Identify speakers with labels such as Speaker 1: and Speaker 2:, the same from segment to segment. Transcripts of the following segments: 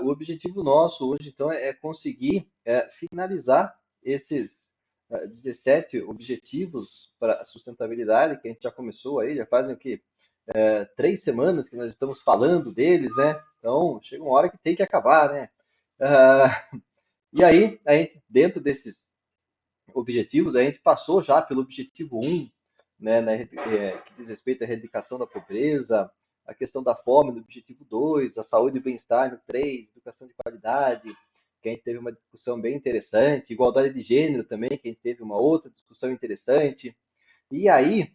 Speaker 1: O objetivo nosso hoje, então, é conseguir finalizar esses 17 objetivos para a sustentabilidade, que a gente já começou aí, já fazem o quê? 3 semanas que nós estamos falando deles, né? Então, chega uma hora que tem que acabar, né? Ah, e aí, a gente, dentro desses objetivos, a gente passou já pelo objetivo um, né, que diz respeito à erradicação da pobreza, a questão da fome no objetivo 2, a saúde e bem-estar no 3, educação de qualidade, que a gente teve uma discussão bem interessante, igualdade de gênero também, que a gente teve uma outra discussão interessante. E aí,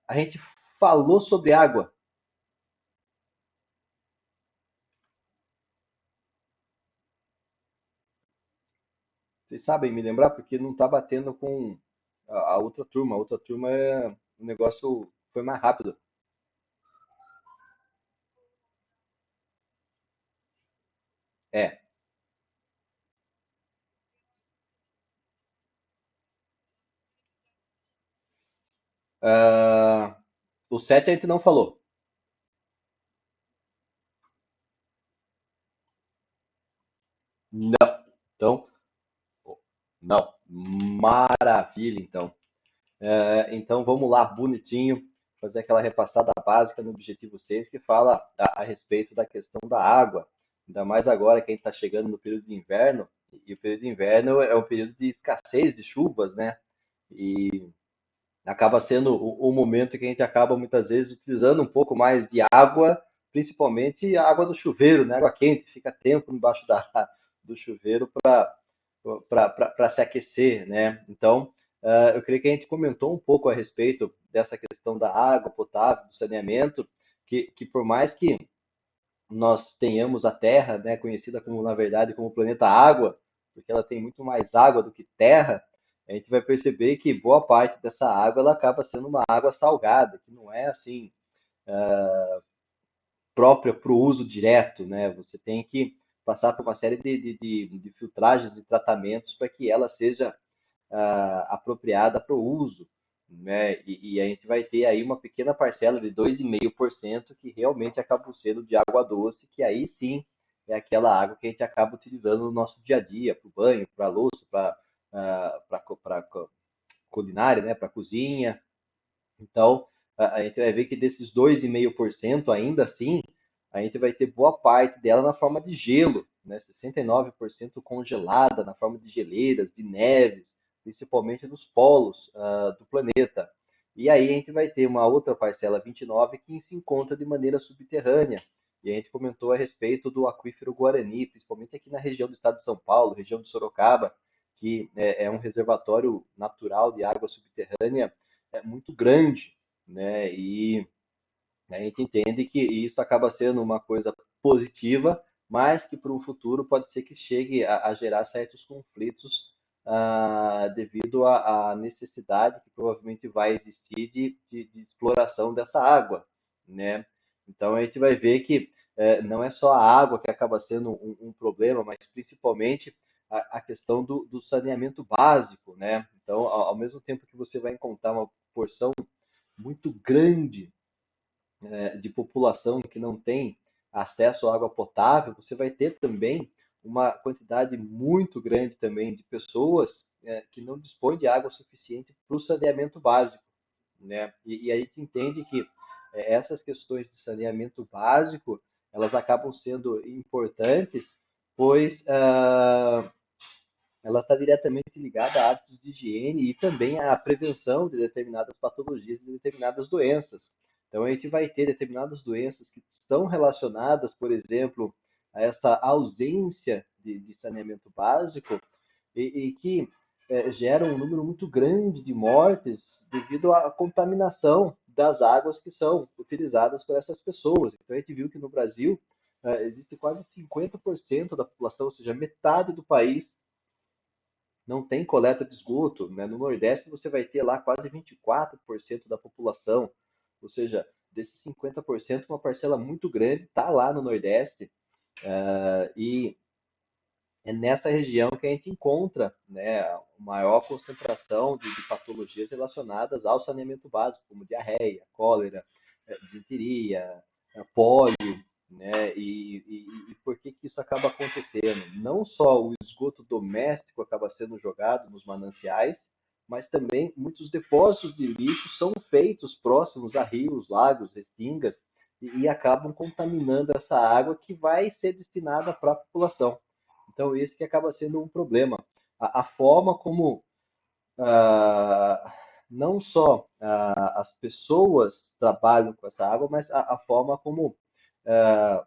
Speaker 1: a gente falou sobre água. Vocês sabem me lembrar? Porque não está batendo com a outra turma. A outra turma, o negócio foi mais rápido. É. Ah, o 7 a gente não falou. Não. Então, não. Maravilha, então. Então, vamos lá, bonitinho, fazer aquela repassada básica no objetivo 6 que fala a respeito da questão da água. Ainda mais agora que a gente está chegando no período de inverno, e o período de inverno é um período de escassez de chuvas, né? E acaba sendo o momento que a gente acaba muitas vezes utilizando um pouco mais de água, principalmente a água do chuveiro, né? Água quente, fica tempo embaixo do chuveiro para se aquecer, né? Então, eu creio que a gente comentou um pouco a respeito dessa questão da água potável, do saneamento, que por mais que nós tenhamos a Terra, né, conhecida como, na verdade, como o planeta Água, porque ela tem muito mais água do que terra, a gente vai perceber que boa parte dessa água ela acaba sendo uma água salgada, que não é assim própria para o uso direto, né? Você tem que passar por uma série de filtragens e tratamentos para que ela seja apropriada para o uso, né? A gente vai ter aí uma pequena parcela de 2,5% que realmente acaba sendo de água doce, que aí sim é aquela água que a gente acaba utilizando no nosso dia a dia, para o banho, para a louça, para culinária, né? Para a cozinha. Então, a gente vai ver que desses 2,5% ainda assim, a gente vai ter boa parte dela na forma de gelo, né? 69% congelada na forma de geleiras, de neves, principalmente nos polos do planeta. E aí a gente vai ter uma outra parcela, 29%, que se encontra de maneira subterrânea. E a gente comentou a respeito do aquífero Guarani, principalmente aqui na região do estado de São Paulo, região de Sorocaba, que é um reservatório natural de água subterrânea muito grande, né? E a gente entende que isso acaba sendo uma coisa positiva, mas que para o futuro pode ser que chegue a gerar certos conflitos devido à necessidade que provavelmente vai existir de exploração dessa água, né? Então a gente vai ver que não é só a água que acaba sendo um problema, mas principalmente a questão do saneamento básico, né? Então, ao mesmo tempo que você vai encontrar uma porção muito grande de população que não tem acesso à água potável, você vai ter também uma quantidade muito grande também de pessoas que não dispõem de água suficiente para o saneamento básico, né? E aí te entende que essas questões de saneamento básico elas acabam sendo importantes, pois ela está diretamente ligada a hábitos de higiene e também à prevenção de determinadas patologias e de determinadas doenças. Então, a gente vai ter determinadas doenças que estão relacionadas, por exemplo, a essa ausência de saneamento básico e que geram um número muito grande de mortes devido à contaminação das águas que são utilizadas por essas pessoas. Então, a gente viu que no Brasil existe quase 50% da população, ou seja, metade do país, não tem coleta de esgoto, né? No Nordeste você vai ter lá quase 24% da população, ou seja, desses 50%, uma parcela muito grande está lá no Nordeste, e é nessa região que a gente encontra, né, a maior concentração de patologias relacionadas ao saneamento básico, como diarreia, cólera, disenteria, pólio, né? E por que acaba acontecendo? Não só o esgoto doméstico acaba sendo jogado nos mananciais, mas também muitos depósitos de lixo são feitos próximos a rios, lagos, restingas, e acabam contaminando essa água que vai ser destinada para a população. Então, esse que acaba sendo um problema. A forma como ah, não só as pessoas trabalham com essa água, mas a forma como ah,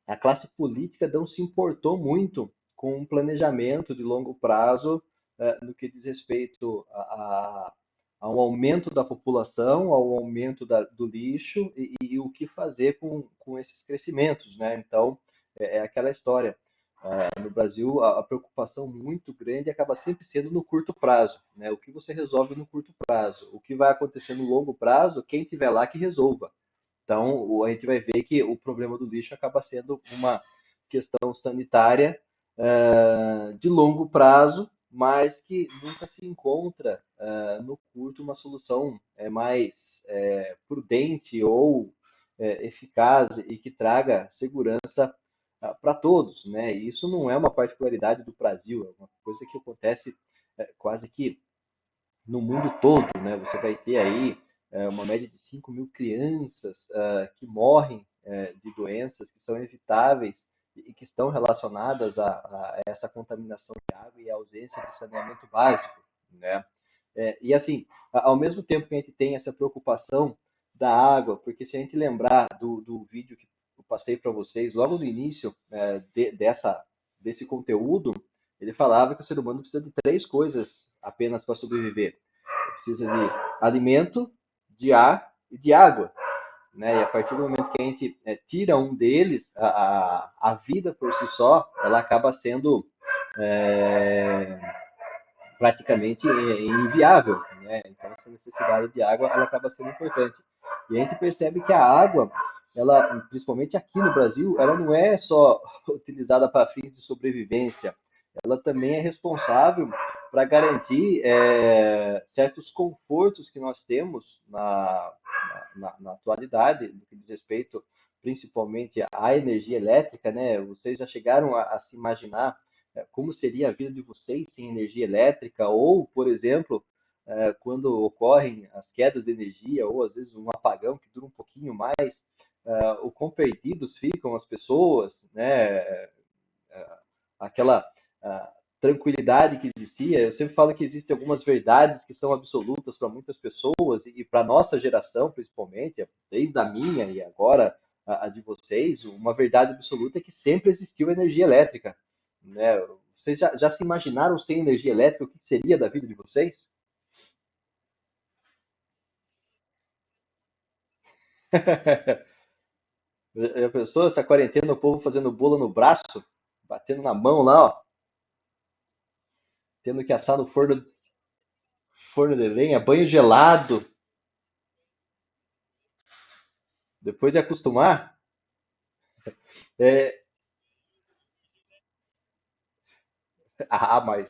Speaker 1: a classe política não se importou muito com um planejamento de longo prazo no que diz respeito ao aumento da população, ao aumento do lixo e o que fazer com esses crescimentos, né? Então, é aquela história. No Brasil, a preocupação muito grande acaba sempre sendo no curto prazo, né? O que você resolve no curto prazo, o que vai acontecer no longo prazo, quem tiver lá que resolva. Então, a gente vai ver que o problema do lixo acaba sendo uma questão sanitária de longo prazo, mas que nunca se encontra no curto uma solução mais prudente ou eficaz e que traga segurança para todos, né? E isso não é uma particularidade do Brasil, é uma coisa que acontece quase que no mundo todo, né? Você vai ter aí uma média de 5 mil crianças que morrem de doenças que são evitáveis e que estão relacionadas a essa contaminação de água e a ausência de saneamento básico, né? E assim, ao mesmo tempo que a gente tem essa preocupação da água, porque se a gente lembrar do vídeo que eu passei para vocês logo no início desse conteúdo, ele falava que o ser humano precisa de três coisas apenas para sobreviver. Precisa de alimento, de ar e de água. Né? E a partir do momento que a gente tira um deles, a vida por si só, ela acaba sendo praticamente inviável. Né? Então, essa necessidade de água, ela acaba sendo importante. E a gente percebe que a água, ela, principalmente aqui no Brasil, ela não é só utilizada para fins de sobrevivência, ela também é responsável para garantir certos confortos que nós temos na atualidade, no que diz respeito principalmente à energia elétrica, né? Vocês já chegaram a se imaginar como seria a vida de vocês sem energia elétrica? Ou, por exemplo, quando ocorrem as quedas de energia, ou às vezes um apagão que dura um pouquinho mais, o quão perdidos ficam as pessoas, né? Aquela tranquilidade que existia. Eu sempre falo que existem algumas verdades que são absolutas para muitas pessoas e para a nossa geração, principalmente, desde a minha e agora a de vocês, uma verdade absoluta é que sempre existiu energia elétrica. Né? Vocês já se imaginaram sem energia elétrica o que seria da vida de vocês? A pessoa, essa quarentena, o povo fazendo bolo no braço, batendo na mão lá, ó, tendo que assar no forno de lenha, banho gelado, depois de acostumar. É, mas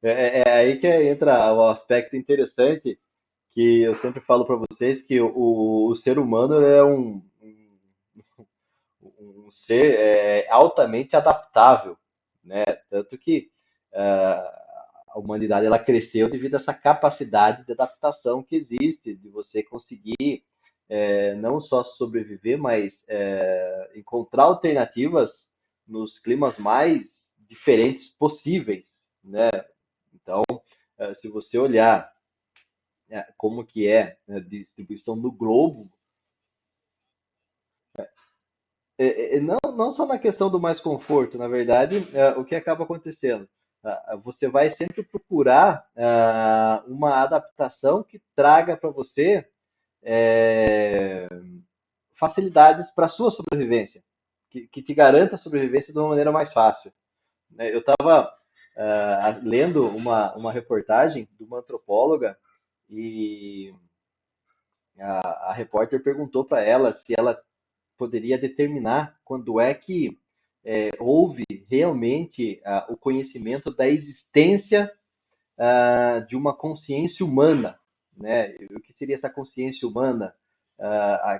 Speaker 1: é aí que entra o aspecto interessante que eu sempre falo para vocês que o ser humano é um ser altamente adaptável, né? Tanto que a humanidade ela cresceu devido a essa capacidade de adaptação que existe, de você conseguir não só sobreviver, mas encontrar alternativas nos climas mais diferentes possíveis, né? Então, se você olhar como que é a distribuição no globo, não só na questão do mais conforto, na verdade, o que acaba acontecendo? Você vai sempre procurar uma adaptação que traga para você é, facilidades para a sua sobrevivência, que te garanta a sobrevivência de uma maneira mais fácil. Né? Eu estava lendo uma reportagem de uma antropóloga e a repórter perguntou para ela se ela poderia determinar quando é que houve realmente o conhecimento da existência de uma consciência humana, né? O que seria essa consciência humana?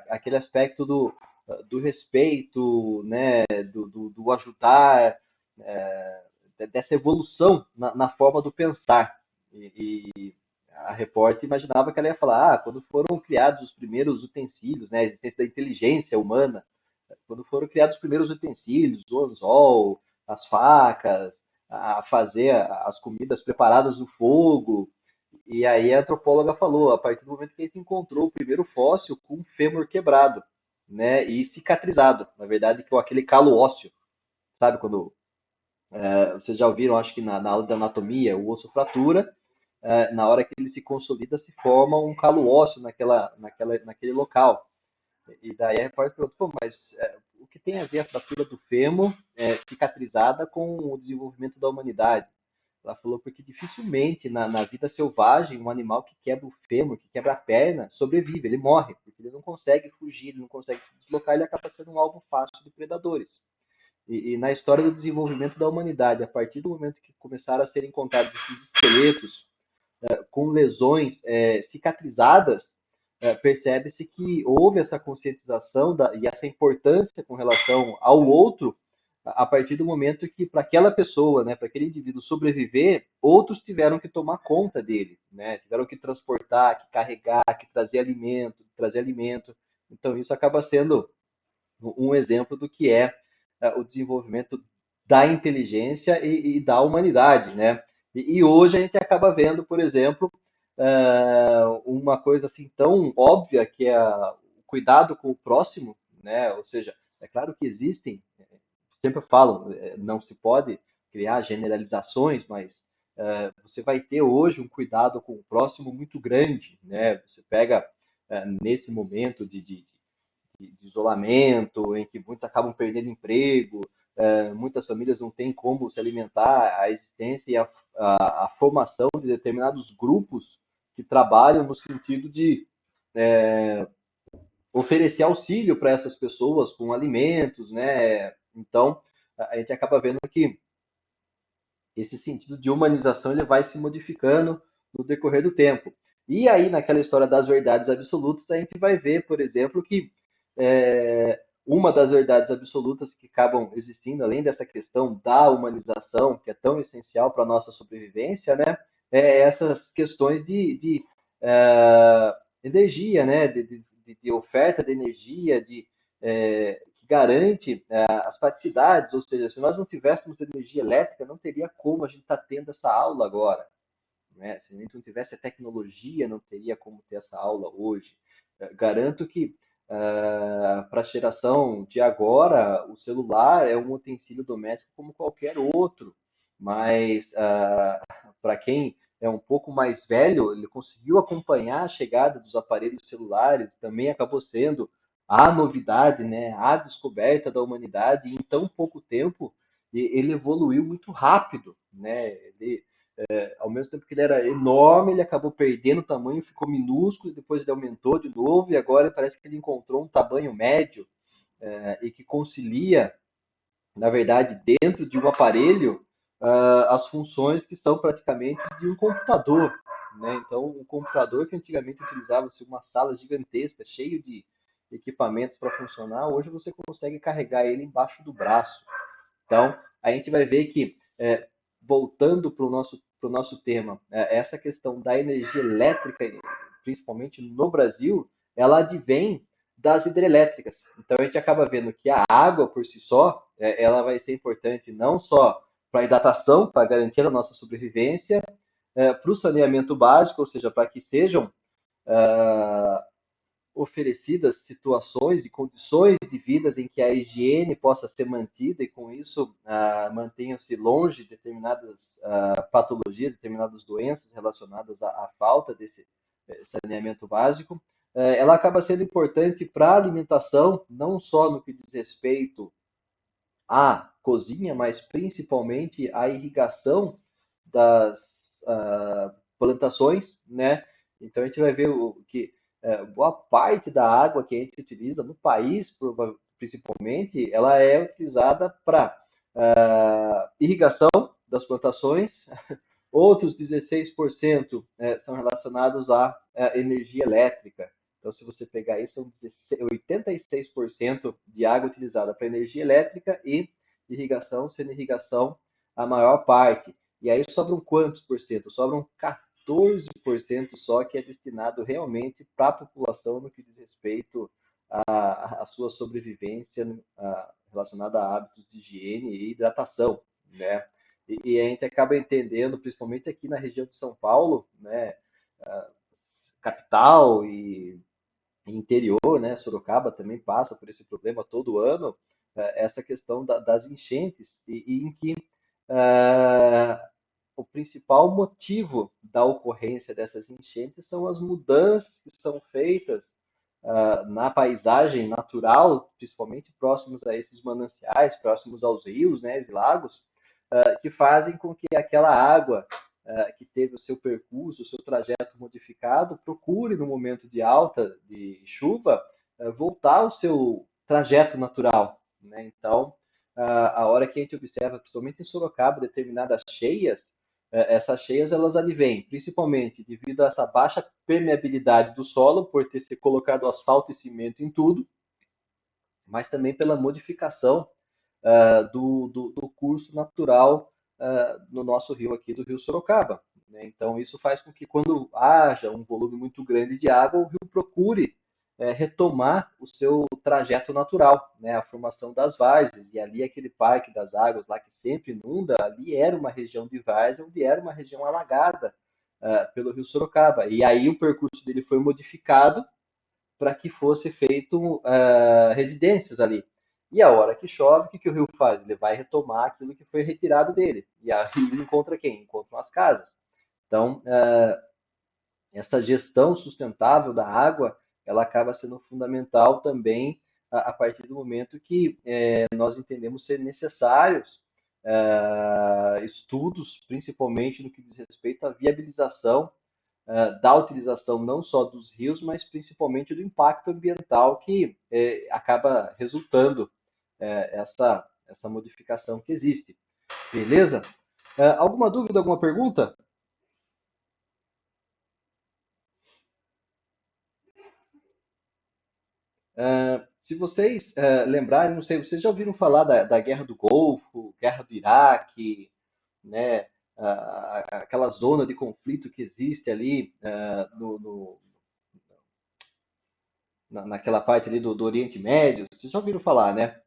Speaker 1: Aquele aspecto do respeito, né? Do o ajudar, dessa evolução na forma do pensar. E a repórter imaginava que ela ia falar, quando foram criados os primeiros utensílios, né, a existência da inteligência humana, quando foram criados os primeiros utensílios, o anzol, as facas, a fazer as comidas preparadas no fogo. E aí a antropóloga falou, a partir do momento que a gente encontrou o primeiro fóssil com um fêmur quebrado, né, e cicatrizado, na verdade, com aquele calo ósseo, sabe, quando vocês já ouviram, acho que na aula de anatomia, o osso fratura, na hora que ele se consolida, se forma um calo ósseo naquele local. E daí a repórter perguntou, mas o que tem a ver a fratura do fêmur cicatrizada com o desenvolvimento da humanidade? Ela falou, porque dificilmente na vida selvagem, um animal que quebra o fêmur, que quebra a perna, sobrevive, ele morre, porque ele não consegue fugir, ele não consegue se deslocar, ele acaba sendo um alvo fácil de predadores. E na história do desenvolvimento da humanidade, a partir do momento que começaram a ser encontrados esses esqueletos com lesões cicatrizadas, percebe-se que houve essa conscientização e essa importância com relação ao outro a partir do momento que, para aquela pessoa, né, para aquele indivíduo sobreviver, outros tiveram que tomar conta dele, né, tiveram que transportar, que carregar, que trazer alimento. Então, isso acaba sendo um exemplo do que é o desenvolvimento da inteligência e da humanidade, né? E hoje a gente acaba vendo, por exemplo, uma coisa assim tão óbvia que é o cuidado com o próximo, né? Ou seja, é claro que existem, sempre eu falo, não se pode criar generalizações, mas você vai ter hoje um cuidado com o próximo muito grande, né? Você pega nesse momento de isolamento, em que muitos acabam perdendo emprego, muitas famílias não têm como se alimentar, a existência e a formação de determinados grupos que trabalham no sentido de oferecer auxílio para essas pessoas com alimentos, né? Então, a gente acaba vendo que esse sentido de humanização ele vai se modificando no decorrer do tempo. E aí, naquela história das verdades absolutas, a gente vai ver, por exemplo, que uma das verdades absolutas que acabam existindo, além dessa questão da humanização, que é tão essencial para a nossa sobrevivência, né, é essas questões de energia, né, de oferta de energia, que garante as praticidades, ou seja, se nós não tivéssemos energia elétrica, não teria como a gente estar tendo essa aula agora. Né? Se a gente não tivesse a tecnologia, não teria como ter essa aula hoje. Garanto que para a geração de agora, o celular é um utensílio doméstico como qualquer outro, mas para quem é um pouco mais velho, ele conseguiu acompanhar a chegada dos aparelhos celulares, também acabou sendo a novidade, né, a descoberta da humanidade, e em tão pouco tempo ele evoluiu muito rápido, né? Ele, ao mesmo tempo que ele era enorme, ele acabou perdendo o tamanho, ficou minúsculo, depois ele aumentou de novo, e agora parece que ele encontrou um tamanho médio e que concilia, na verdade, dentro de um aparelho, as funções que são praticamente de um computador. Né? Então, um computador que antigamente utilizava-se uma sala gigantesca, cheio de equipamentos para funcionar, hoje você consegue carregar ele embaixo do braço. Então, a gente vai ver que, voltando para o nosso tema, essa questão da energia elétrica, principalmente no Brasil, ela advém das hidrelétricas. Então, a gente acaba vendo que a água, por si só, ela vai ser importante não só para a hidratação, para garantir a nossa sobrevivência, para o saneamento básico, ou seja, para que sejam oferecidas situações e condições de vida em que a higiene possa ser mantida e com isso mantenham-se longe de determinadas patologias, determinadas doenças relacionadas à falta desse saneamento básico, ela acaba sendo importante para a alimentação, não só no que diz respeito à cozinha, mas principalmente à irrigação das plantações, né? Então a gente vai ver que boa parte da água que a gente utiliza no país, principalmente, ela é utilizada para irrigação das plantações. Outros 16% são relacionados à energia elétrica. Então, se você pegar isso, são 86% de água utilizada para energia elétrica e irrigação, sendo irrigação a maior parte. E aí sobram quantos por cento? Sobram 14% só que é destinado realmente para a população no que diz respeito à sua sobrevivência relacionada a hábitos de higiene e hidratação, né? E a gente acaba entendendo, principalmente aqui na região de São Paulo, né, capital e interior, né, Sorocaba também passa por esse problema todo ano, essa questão das enchentes, e em que o principal motivo da ocorrência dessas enchentes são as mudanças que são feitas na paisagem natural, principalmente próximos a esses mananciais, próximos aos rios, né, e lagos, que fazem com que aquela água que teve o seu percurso, o seu trajeto modificado, procure no momento de alta de chuva voltar ao seu trajeto natural, né? Então, a hora que a gente observa, principalmente em Sorocaba, determinadas cheias, essas cheias elas advêm principalmente devido a essa baixa permeabilidade do solo, por ter se colocado asfalto e cimento em tudo, mas também pela modificação do curso natural no nosso rio aqui, do rio Sorocaba, né? Então, isso faz com que quando haja um volume muito grande de água, o rio procure retomar o seu trajeto natural, né? A formação das várzeas, e ali aquele parque das águas lá que sempre inunda, ali era uma região de várzea, onde era uma região alagada pelo rio Sorocaba. E aí o percurso dele foi modificado para que fosse feito residências ali. E a hora que chove, o que o rio faz? Ele vai retomar aquilo que foi retirado dele. E aí ele encontra quem? Encontram as casas. Então, essa gestão sustentável da água, ela acaba sendo fundamental também a partir do momento que nós entendemos ser necessários estudos, principalmente no que diz respeito à viabilização da utilização não só dos rios, mas principalmente do impacto ambiental que acaba resultando essa modificação que existe. Beleza? Alguma dúvida, alguma pergunta? Se vocês lembrarem, não sei, vocês já ouviram falar da Guerra do Golfo, Guerra do Iraque, né? Aquela zona de conflito que existe ali naquela parte ali do Oriente Médio. Vocês já ouviram falar, né?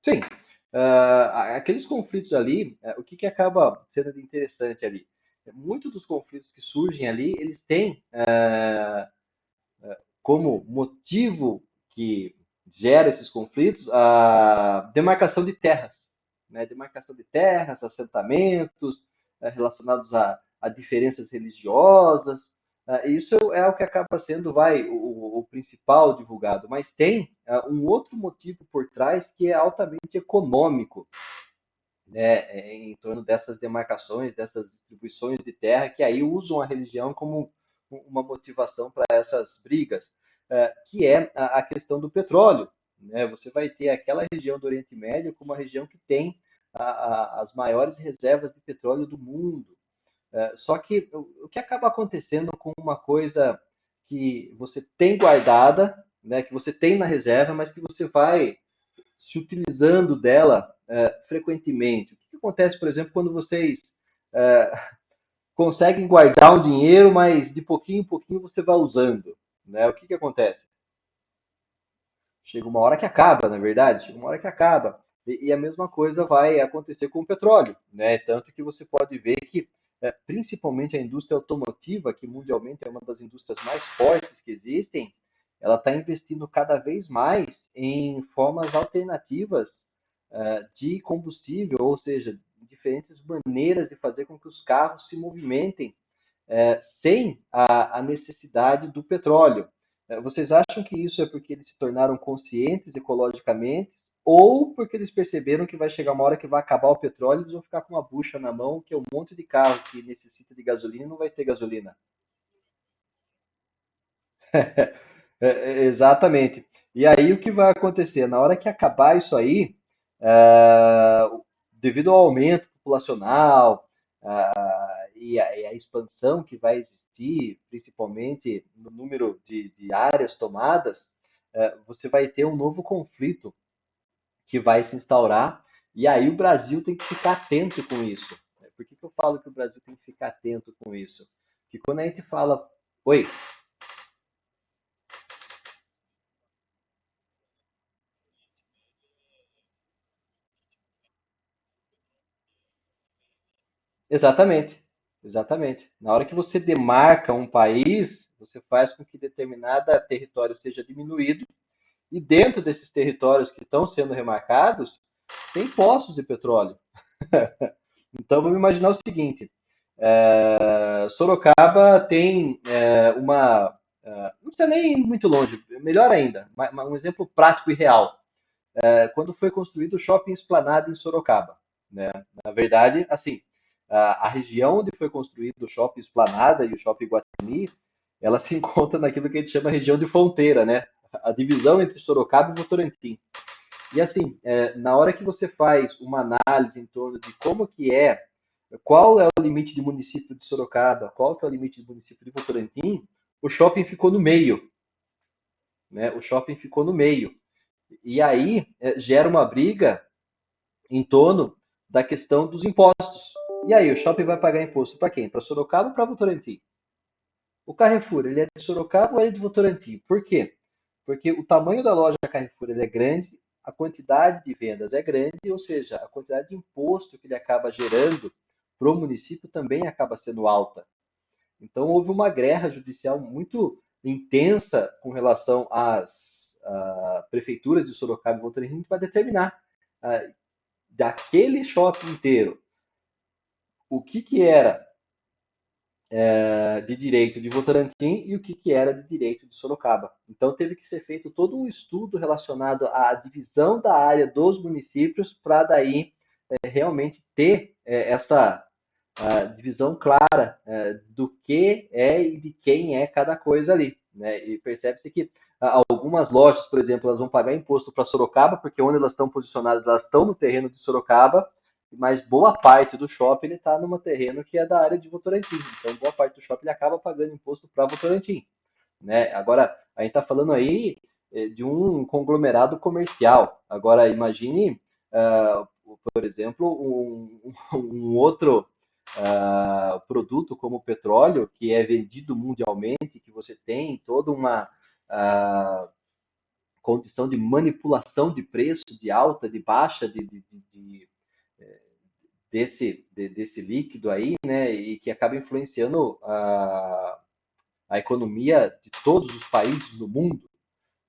Speaker 1: Sim. Aqueles conflitos ali, o que, que acaba sendo de interessante ali? Muitos dos conflitos que surgem ali, eles têm como motivo que gera esses conflitos a demarcação de terras, né? Demarcação de terras, assentamentos relacionados a diferenças religiosas. Isso é o que acaba sendo, o principal divulgado, mas tem um outro motivo por trás que é altamente econômico, né, em torno dessas demarcações, dessas distribuições de terra, que aí usam a religião como uma motivação para essas brigas, que é a questão do petróleo, né? Você vai ter aquela região do Oriente Médio como a região que tem as maiores reservas de petróleo do mundo. Só que o que acaba acontecendo com uma coisa que você tem guardada, né, que você tem na reserva, mas que você vai se utilizando dela frequentemente. O que acontece, por exemplo, quando vocês é, conseguem guardar um dinheiro, mas de pouquinho em pouquinho você vai usando, né? O que acontece? Chega uma hora que acaba, na verdade, chega uma hora que acaba. E a mesma coisa vai acontecer com o petróleo, né? Tanto que você pode ver que, principalmente a indústria automotiva, que mundialmente é uma das indústrias mais fortes que existem, ela está investindo cada vez mais em formas alternativas de combustível, ou seja, diferentes maneiras de fazer com que os carros se movimentem sem a necessidade do petróleo. Vocês acham que isso é porque eles se tornaram conscientes ecologicamente ou porque eles perceberam que vai chegar uma hora que vai acabar o petróleo e eles vão ficar com uma bucha na mão, que é um monte de carro que necessita de gasolina e não vai ter gasolina? Exatamente. E aí o que vai acontecer? Na hora que acabar isso aí, devido ao aumento populacional e a expansão que vai existir, principalmente no número de áreas tomadas, você vai ter um novo conflito que vai se instaurar, e aí o Brasil tem que ficar atento com isso. Por que eu falo que o Brasil tem que ficar atento com isso? Porque quando a gente fala. Oi, exatamente. Exatamente. Na hora que você demarca um país, você faz com que determinado território seja diminuído, e dentro desses territórios que estão sendo remarcados, tem poços de petróleo. Então vamos imaginar o seguinte: Sorocaba tem uma. Não precisa nem ir muito longe, melhor ainda, um exemplo prático e real. Quando foi construído o Shopping Esplanada em Sorocaba. Né? Na verdade, assim, a região onde foi construído o Shopping Esplanada e o Shopping Guatemi, ela se encontra naquilo que a gente chama região de fronteira, né? A divisão entre Sorocaba e Votorantim. E assim, na hora que você faz uma análise em torno de como que qual é o limite de município de Sorocaba, qual que é o limite de município de Votorantim, o shopping ficou no meio, né? O shopping ficou no meio. E aí gera uma briga em torno da questão dos impostos. E aí, o shopping vai pagar imposto para quem? Para Sorocaba ou para Votorantim? O Carrefour, ele é de Sorocaba ou é de Votorantim? Por quê? Porque o tamanho da loja Carrefour ele é grande, a quantidade de vendas é grande, ou seja, a quantidade de imposto que ele acaba gerando para o município também acaba sendo alta. Então, houve uma guerra judicial muito intensa com relação às prefeituras de Sorocaba e Votorantim para determinar daquele shopping inteiro o que era de direito de Votorantim e o que era de direito de Sorocaba. Então teve que ser feito todo um estudo relacionado à divisão da área dos municípios para daí realmente ter essa divisão clara do que é e de quem é cada coisa ali. Né? E percebe-se que algumas lojas, por exemplo, elas vão pagar imposto para Sorocaba, porque onde elas estão posicionadas, elas estão no terreno de Sorocaba, mas boa parte do shopping está num terreno que é da área de Votorantim. Então, boa parte do shopping ele acaba pagando imposto para Votorantim. Né? Agora, a gente está falando aí de um conglomerado comercial. Agora, imagine, por exemplo, um outro produto como o petróleo, que é vendido mundialmente, que você tem toda uma condição de manipulação de preço, de alta, de baixa, desse líquido aí, né, e que acaba influenciando a economia de todos os países do mundo.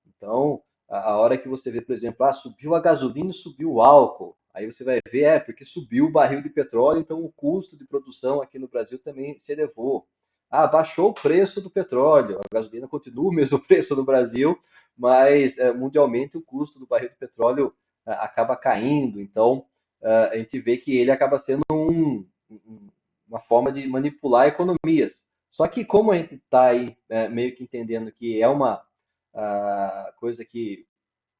Speaker 1: Então, a hora que você vê, por exemplo, subiu a gasolina e subiu o álcool, aí você vai ver, porque subiu o barril de petróleo, então o custo de produção aqui no Brasil também se elevou. Baixou o preço do petróleo, a gasolina continua o mesmo preço no Brasil, mas mundialmente o custo do barril de petróleo acaba caindo. Então, a gente vê que ele acaba sendo uma forma de manipular economias. Só que como a gente está aí meio que entendendo que é uma coisa que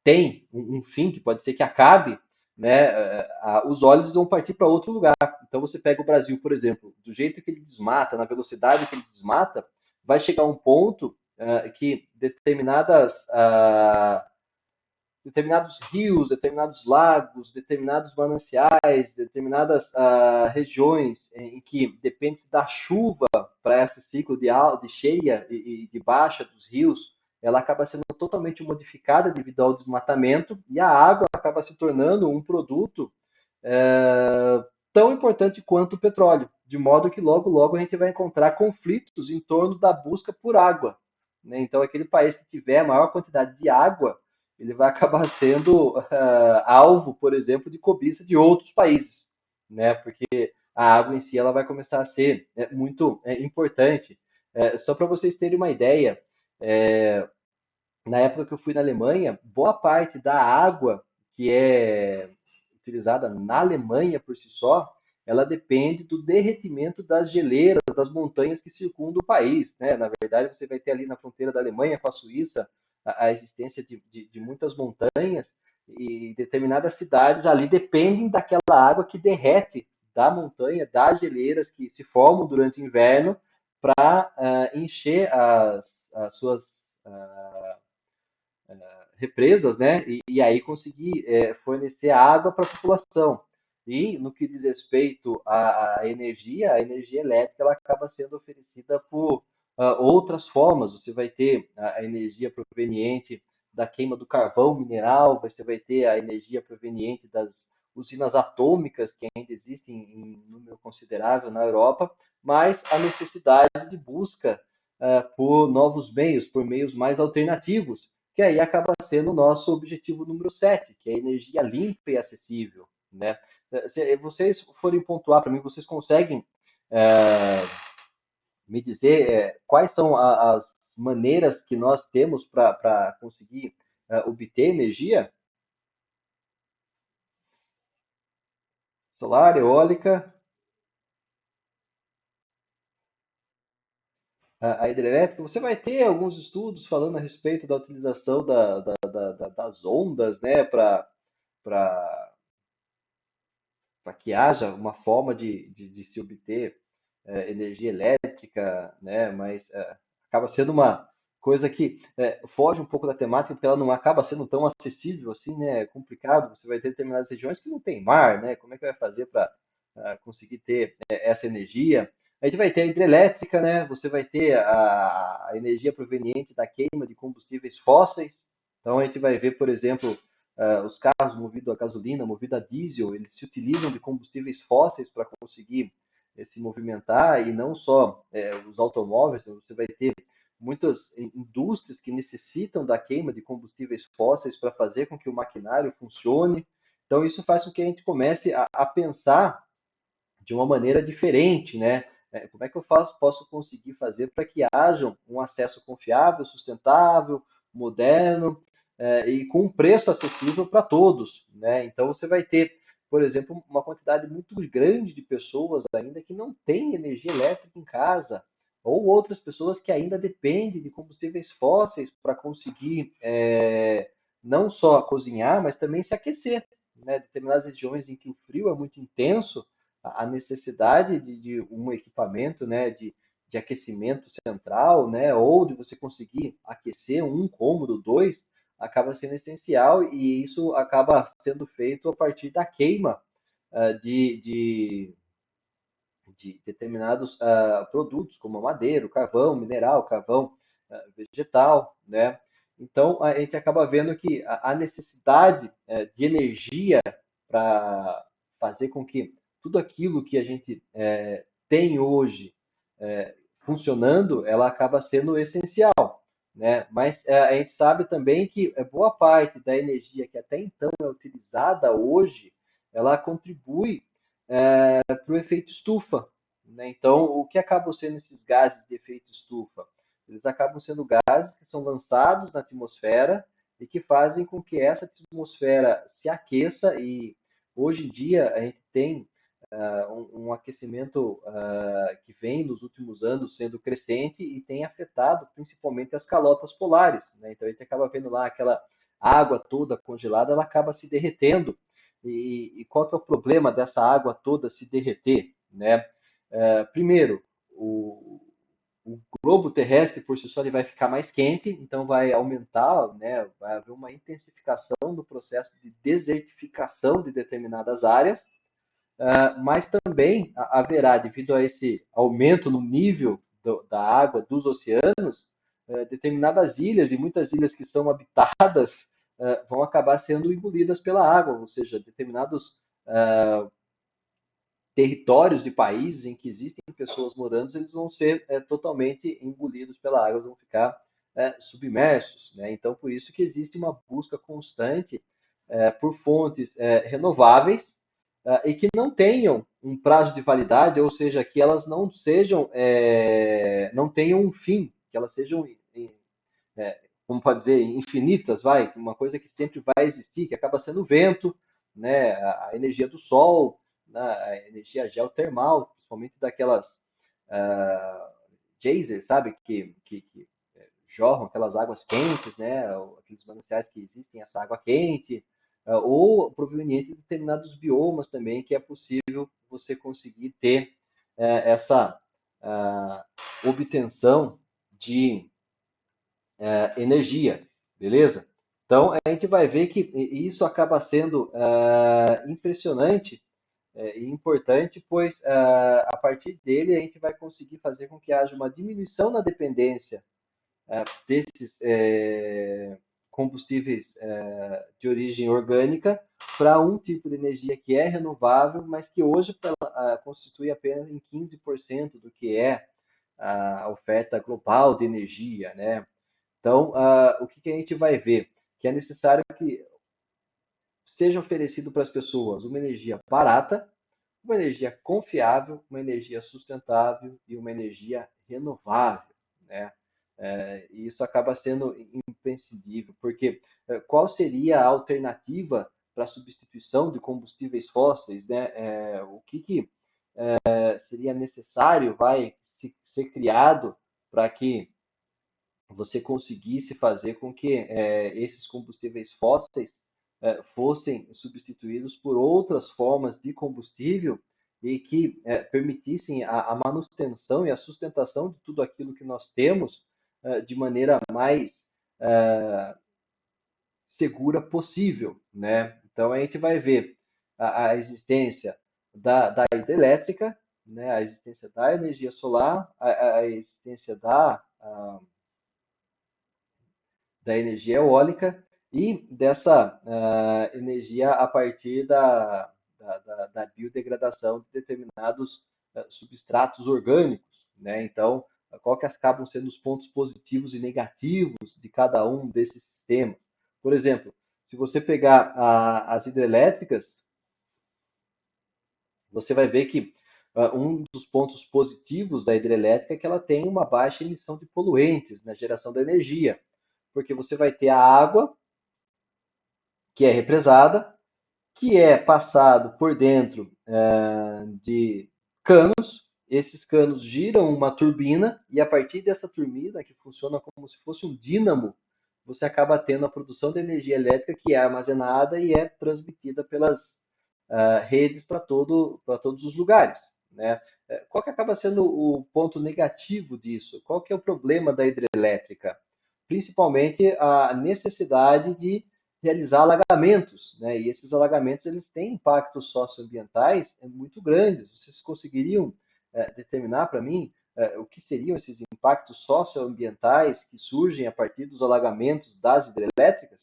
Speaker 1: tem um fim, que pode ser que acabe, né, os olhos vão partir para outro lugar. Então você pega o Brasil, por exemplo, do jeito que ele desmata, na velocidade que ele desmata, vai chegar um ponto que determinados rios, determinados lagos, determinados mananciais, determinadas regiões em que depende da chuva para esse ciclo de cheia e de baixa dos rios, ela acaba sendo totalmente modificada devido ao desmatamento e a água acaba se tornando um produto tão importante quanto o petróleo, de modo que logo logo a gente vai encontrar conflitos em torno da busca por água. Né? Então, aquele país que tiver a maior quantidade de água, ele vai acabar sendo alvo, por exemplo, de cobiça de outros países, né? Porque a água em si ela vai começar a ser muito importante. Só para vocês terem uma ideia, na época que eu fui na Alemanha, boa parte da água que é utilizada na Alemanha por si só, ela depende do derretimento das geleiras das montanhas que circundam o país. Né? Na verdade, você vai ter ali na fronteira da Alemanha com a Suíça a existência de muitas montanhas e determinadas cidades ali dependem daquela água que derrete da montanha, das geleiras que se formam durante o inverno para encher as suas represas, né? E aí conseguir fornecer água para a população. E no que diz respeito à energia, a energia elétrica ela acaba sendo oferecida por outras formas. Você vai ter a energia proveniente da queima do carvão mineral, você vai ter a energia proveniente das usinas atômicas que ainda existem em número considerável na Europa, mas a necessidade de busca por novos meios, por meios mais alternativos, que aí acaba sendo o nosso objetivo número 7, que é a energia limpa e acessível. Né? Se vocês forem pontuar para mim, vocês conseguem me dizer quais são as maneiras que nós temos para conseguir obter energia? Solar, eólica, a hidrelétrica, você vai ter alguns estudos falando a respeito da utilização das ondas, né, para que haja uma forma de se obter energia elétrica, né, mas acaba sendo uma coisa que foge um pouco da temática, porque ela não acaba sendo tão acessível assim, né, é complicado, você vai ter determinadas regiões que não tem mar, né, como é que vai fazer para conseguir ter essa energia? A gente vai ter a hidrelétrica, né? Você vai ter a energia proveniente da queima de combustíveis fósseis. Então a gente vai ver, por exemplo, os carros movidos a gasolina, movidos a diesel, eles se utilizam de combustíveis fósseis para conseguir se movimentar e não só os automóveis, você vai ter muitas indústrias que necessitam da queima de combustíveis fósseis para fazer com que o maquinário funcione. Então isso faz com que a gente comece a pensar de uma maneira diferente, né? Como é que eu posso conseguir fazer para que haja um acesso confiável, sustentável, moderno e com um preço acessível para todos, né? Então você vai ter, por exemplo, uma quantidade muito grande de pessoas ainda que não têm energia elétrica em casa, ou outras pessoas que ainda dependem de combustíveis fósseis para conseguir não só cozinhar, mas também se aquecer, né? Determinadas regiões em que o frio é muito intenso, a necessidade de um equipamento, né, de aquecimento central, né, ou de você conseguir aquecer um cômodo, dois, acaba sendo essencial e isso acaba sendo feito a partir da queima de determinados produtos, como a madeira, o carvão mineral, carvão vegetal, né? Então, a gente acaba vendo que a necessidade de energia para fazer com que tudo aquilo que a gente tem hoje funcionando, ela acaba sendo essencial, né? Mas a gente sabe também que boa parte da energia que até então é utilizada hoje, ela contribui para o efeito estufa, né? Então, o que acabam sendo esses gases de efeito estufa? Eles acabam sendo gases que são lançados na atmosfera e que fazem com que essa atmosfera se aqueça e hoje em dia a gente tem um aquecimento que vem nos últimos anos sendo crescente e tem afetado principalmente as calotas polares, né? Então a gente acaba vendo lá aquela água toda congelada, ela acaba se derretendo. E qual que é o problema dessa água toda se derreter, né? Primeiro, o globo terrestre por si só ele vai ficar mais quente, então vai aumentar, né, vai haver uma intensificação do processo de desertificação de determinadas áreas, mas também haverá, devido a esse aumento no nível da água dos oceanos, determinadas ilhas, e muitas ilhas que são habitadas, vão acabar sendo engolidas pela água, ou seja, determinados territórios de países em que existem pessoas morando, eles vão ser totalmente engolidos pela água, vão ficar submersos. Né? Então, por isso que existe uma busca constante por fontes renováveis e que não tenham um prazo de validade, ou seja, que elas não sejam, não tenham um fim, que elas sejam, como pode dizer, infinitas, vai, uma coisa que sempre vai existir, que acaba sendo o vento, né, a energia do sol, né, a energia geotermal, principalmente daquelas geysers, sabe, que jorram aquelas águas quentes, né, aqueles mananciais que existem essa água quente, ou proveniente de determinados biomas também, que é possível você conseguir ter essa obtenção de energia, beleza? Então, a gente vai ver que isso acaba sendo impressionante e importante, pois a partir dele a gente vai conseguir fazer com que haja uma diminuição na dependência desses combustíveis de origem orgânica para um tipo de energia que é renovável, mas que hoje constitui apenas em 15% do que é a oferta global de energia, né? Então, o que a gente vai ver? Que é necessário que seja oferecido para as pessoas uma energia barata, uma energia confiável, uma energia sustentável e uma energia renovável, né? E isso acaba sendo imprescindível, porque qual seria a alternativa para a substituição de combustíveis fósseis, né? O que seria necessário vai ser criado para que você conseguisse fazer com que esses combustíveis fósseis fossem substituídos por outras formas de combustível e que permitissem a manutenção e a sustentação de tudo aquilo que nós temos de maneira mais segura possível, né? Então a gente vai ver a existência da hidrelétrica, né? A existência da energia solar, a existência da energia eólica e dessa energia a partir da biodegradação de determinados substratos orgânicos, né? Então, qual que acabam sendo os pontos positivos e negativos de cada um desses sistemas? Por exemplo, se você pegar as hidrelétricas, você vai ver que um dos pontos positivos da hidrelétrica é que ela tem uma baixa emissão de poluentes na geração da energia, porque você vai ter a água que é represada, que é passado por dentro de canos. Esses canos giram uma turbina e a partir dessa turbina, que funciona como se fosse um dínamo, você acaba tendo a produção de energia elétrica que é armazenada e é transmitida pelas redes para todos os lugares. Né? Qual que acaba sendo o ponto negativo disso? Qual que é o problema da hidrelétrica? Principalmente a necessidade de realizar alagamentos, né? E esses alagamentos eles têm impactos socioambientais muito grandes. Vocês conseguiriam determinar para mim o que seriam esses impactos socioambientais que surgem a partir dos alagamentos das hidrelétricas?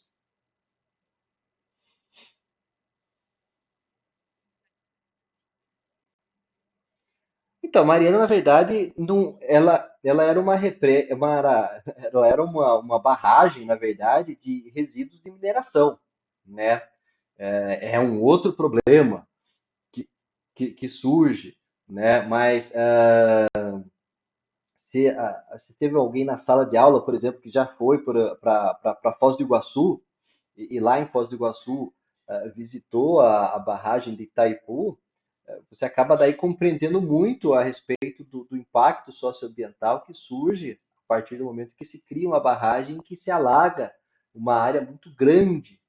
Speaker 1: Então, Mariana, na verdade, não, ela era ela era uma barragem, na verdade, de resíduos de mineração, né? É um outro problema que, que surge, né? Mas se teve alguém na sala de aula, por exemplo, que já foi para Foz do Iguaçu, e lá em Foz do Iguaçu visitou a barragem de Itaipu, você acaba daí compreendendo muito a respeito do impacto socioambiental que surge a partir do momento que se cria uma barragem que se alaga uma área muito grande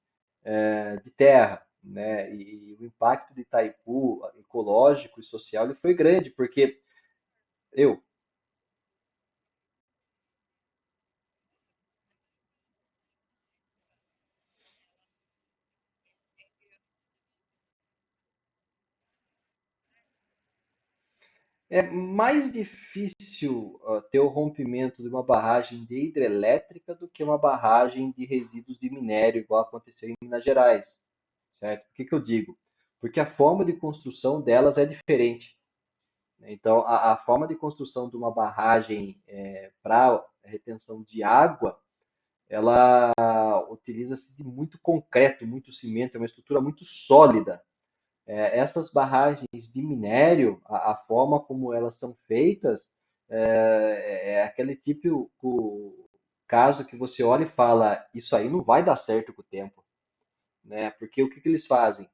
Speaker 1: de terra. Né? E o impacto de Itaipu, ecológico e social, ele foi grande, porque eu, é mais difícil ter o rompimento de uma barragem de hidrelétrica do que uma barragem de resíduos de minério, igual aconteceu em Minas Gerais, certo? Por que eu digo? Porque a forma de construção delas é diferente. Então, a forma de construção de uma barragem para retenção de água, ela utiliza-se de muito concreto, muito cimento, é uma estrutura muito sólida. Essas barragens de minério, a forma como elas são feitas, é aquele típico caso que você olha e fala, isso aí não vai dar certo com o tempo, né? Porque o que eles fazem?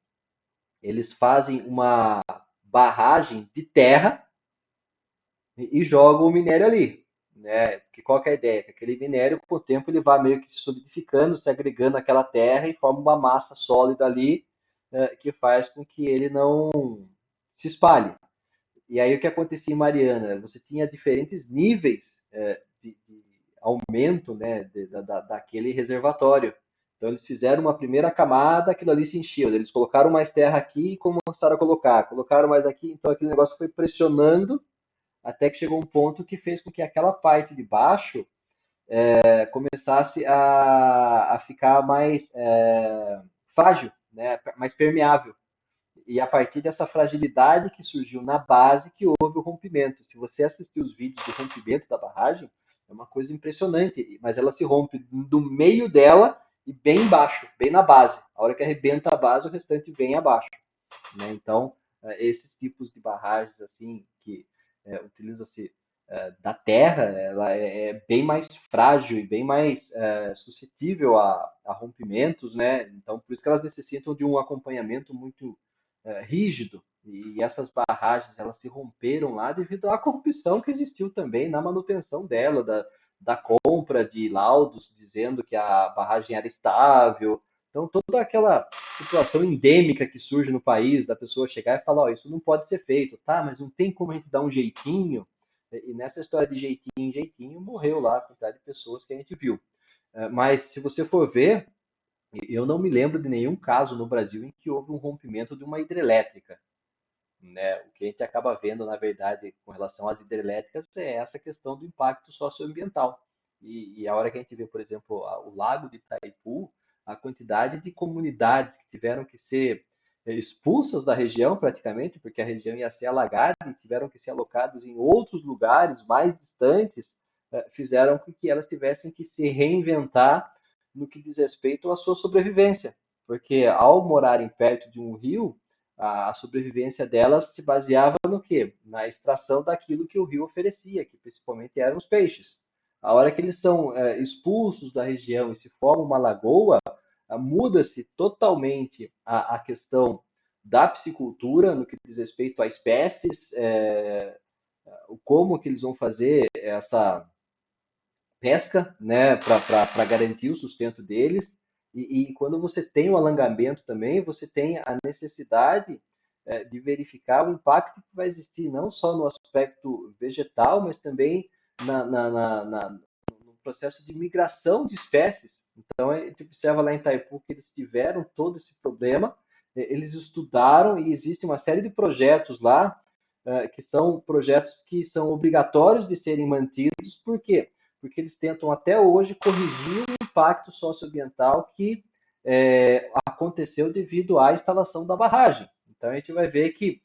Speaker 1: Eles fazem uma barragem de terra e jogam o minério ali, né? Que qual que é a ideia? Que aquele minério, com o tempo, ele vai meio que se solidificando, se agregando naquela terra e forma uma massa sólida ali, que faz com que ele não se espalhe. E aí o que acontecia em Mariana? Você tinha diferentes níveis de aumento, né, daquele reservatório. Então eles fizeram uma primeira camada, aquilo ali se encheu. Eles colocaram mais terra aqui e começaram a colocar. Colocaram mais aqui, então aquele negócio foi pressionando até que chegou um ponto que fez com que aquela parte de baixo começasse a ficar mais frágil, né? Mais permeável. E a partir dessa fragilidade que surgiu na base que houve o rompimento. Se você assistir os vídeos do rompimento da barragem, é uma coisa impressionante, mas ela se rompe do meio dela e bem embaixo, bem na base. A hora que arrebenta a base, o restante vem abaixo. Né? Então, esses tipos de barragens assim que utilizam-se da terra, ela é bem mais frágil e bem mais suscetível a rompimentos, né? Então, por isso que elas necessitam de um acompanhamento muito rígido. E essas barragens elas se romperam lá devido à corrupção que existiu também na manutenção dela, da compra de laudos dizendo que a barragem era estável. Então, toda aquela situação endêmica que surge no país, da pessoa chegar e falar, oh, isso não pode ser feito, tá, mas não tem como a gente dar um jeitinho. E nessa história de jeitinho, jeitinho, morreu lá a quantidade de pessoas que a gente viu. Mas se você for ver, eu não me lembro de nenhum caso no Brasil em que houve um rompimento de uma hidrelétrica. Né? O que a gente acaba vendo, na verdade, com relação às hidrelétricas, é essa questão do impacto socioambiental. E a hora que a gente vê, por exemplo, o lago de Itaipu, a quantidade de comunidades que tiveram que ser expulsas da região, praticamente, porque a região ia ser alagada e tiveram que ser alocadas em outros lugares mais distantes, fizeram com que elas tivessem que se reinventar no que diz respeito à sua sobrevivência. Porque ao morarem perto de um rio, a sobrevivência delas se baseava no quê? Na extração daquilo que o rio oferecia, que principalmente eram os peixes. A hora que eles são expulsos da região e se forma uma lagoa, muda-se totalmente a questão da piscicultura no que diz respeito a espécies, como que eles vão fazer essa pesca, né, para garantir o sustento deles. E quando você tem o alangamento também, você tem a necessidade de verificar o impacto que vai existir, não só no aspecto vegetal, mas também no processo de migração de espécies. Então, a gente observa lá em Itaipu que eles tiveram todo esse problema, eles estudaram e existe uma série de projetos lá, que são projetos que são obrigatórios de serem mantidos, por quê? Porque eles tentam até hoje corrigir o impacto socioambiental que aconteceu devido à instalação da barragem. Então a gente vai ver que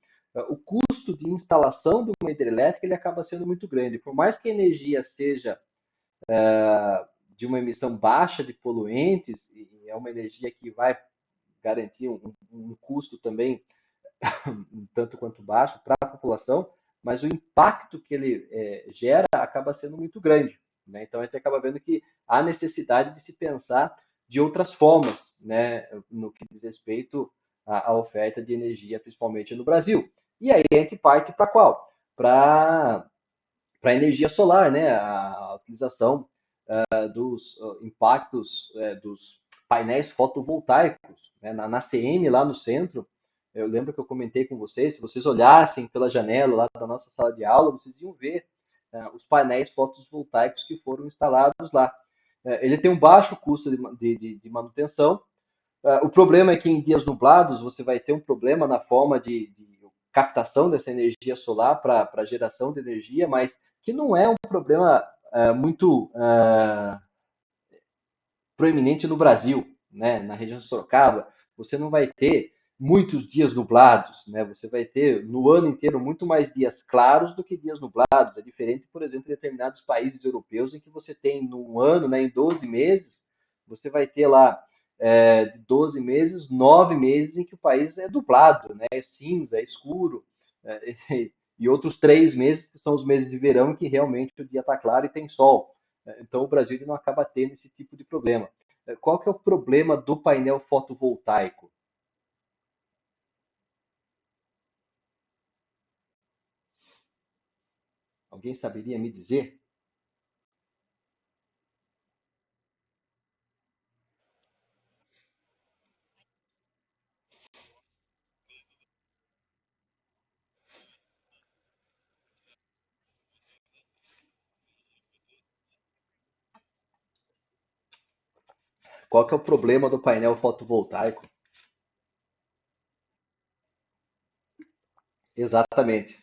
Speaker 1: o custo de instalação de uma hidrelétrica ele acaba sendo muito grande. Por mais que a energia seja de uma emissão baixa de poluentes, e é uma energia que vai garantir um custo também um tanto quanto baixo para a população, mas o impacto que ele gera acaba sendo muito grande. Né? Então a gente acaba vendo que há necessidade de se pensar de outras formas, né, no que diz respeito à oferta de energia, principalmente no Brasil. E aí a gente parte para qual? Para a energia solar, né? A utilização dos impactos dos painéis fotovoltaicos. Né? Na CM, lá no centro, eu lembro que eu comentei com vocês, se vocês olhassem pela janela lá da nossa sala de aula, vocês iam ver os painéis fotovoltaicos que foram instalados lá. Ele tem um baixo custo de manutenção. O problema é que em dias nublados você vai ter um problema na forma de captação dessa energia solar para geração de energia, mas que não é um problema muito proeminente no Brasil, né? Na região de Sorocaba, você não vai ter muitos dias nublados, né? Você vai ter no ano inteiro muito mais dias claros do que dias nublados. É diferente, por exemplo, em determinados países europeus em que você tem no ano, né, em 12 meses, você vai ter lá de 12 meses, 9 meses em que o país é dublado, né? É cinza, é escuro. E outros 3 meses que são os meses de verão em que realmente o dia está claro e tem sol. Então o Brasil não acaba tendo esse tipo de problema. Qual que é o problema do painel fotovoltaico? Alguém saberia me dizer? Qual que é o problema do painel fotovoltaico? Exatamente,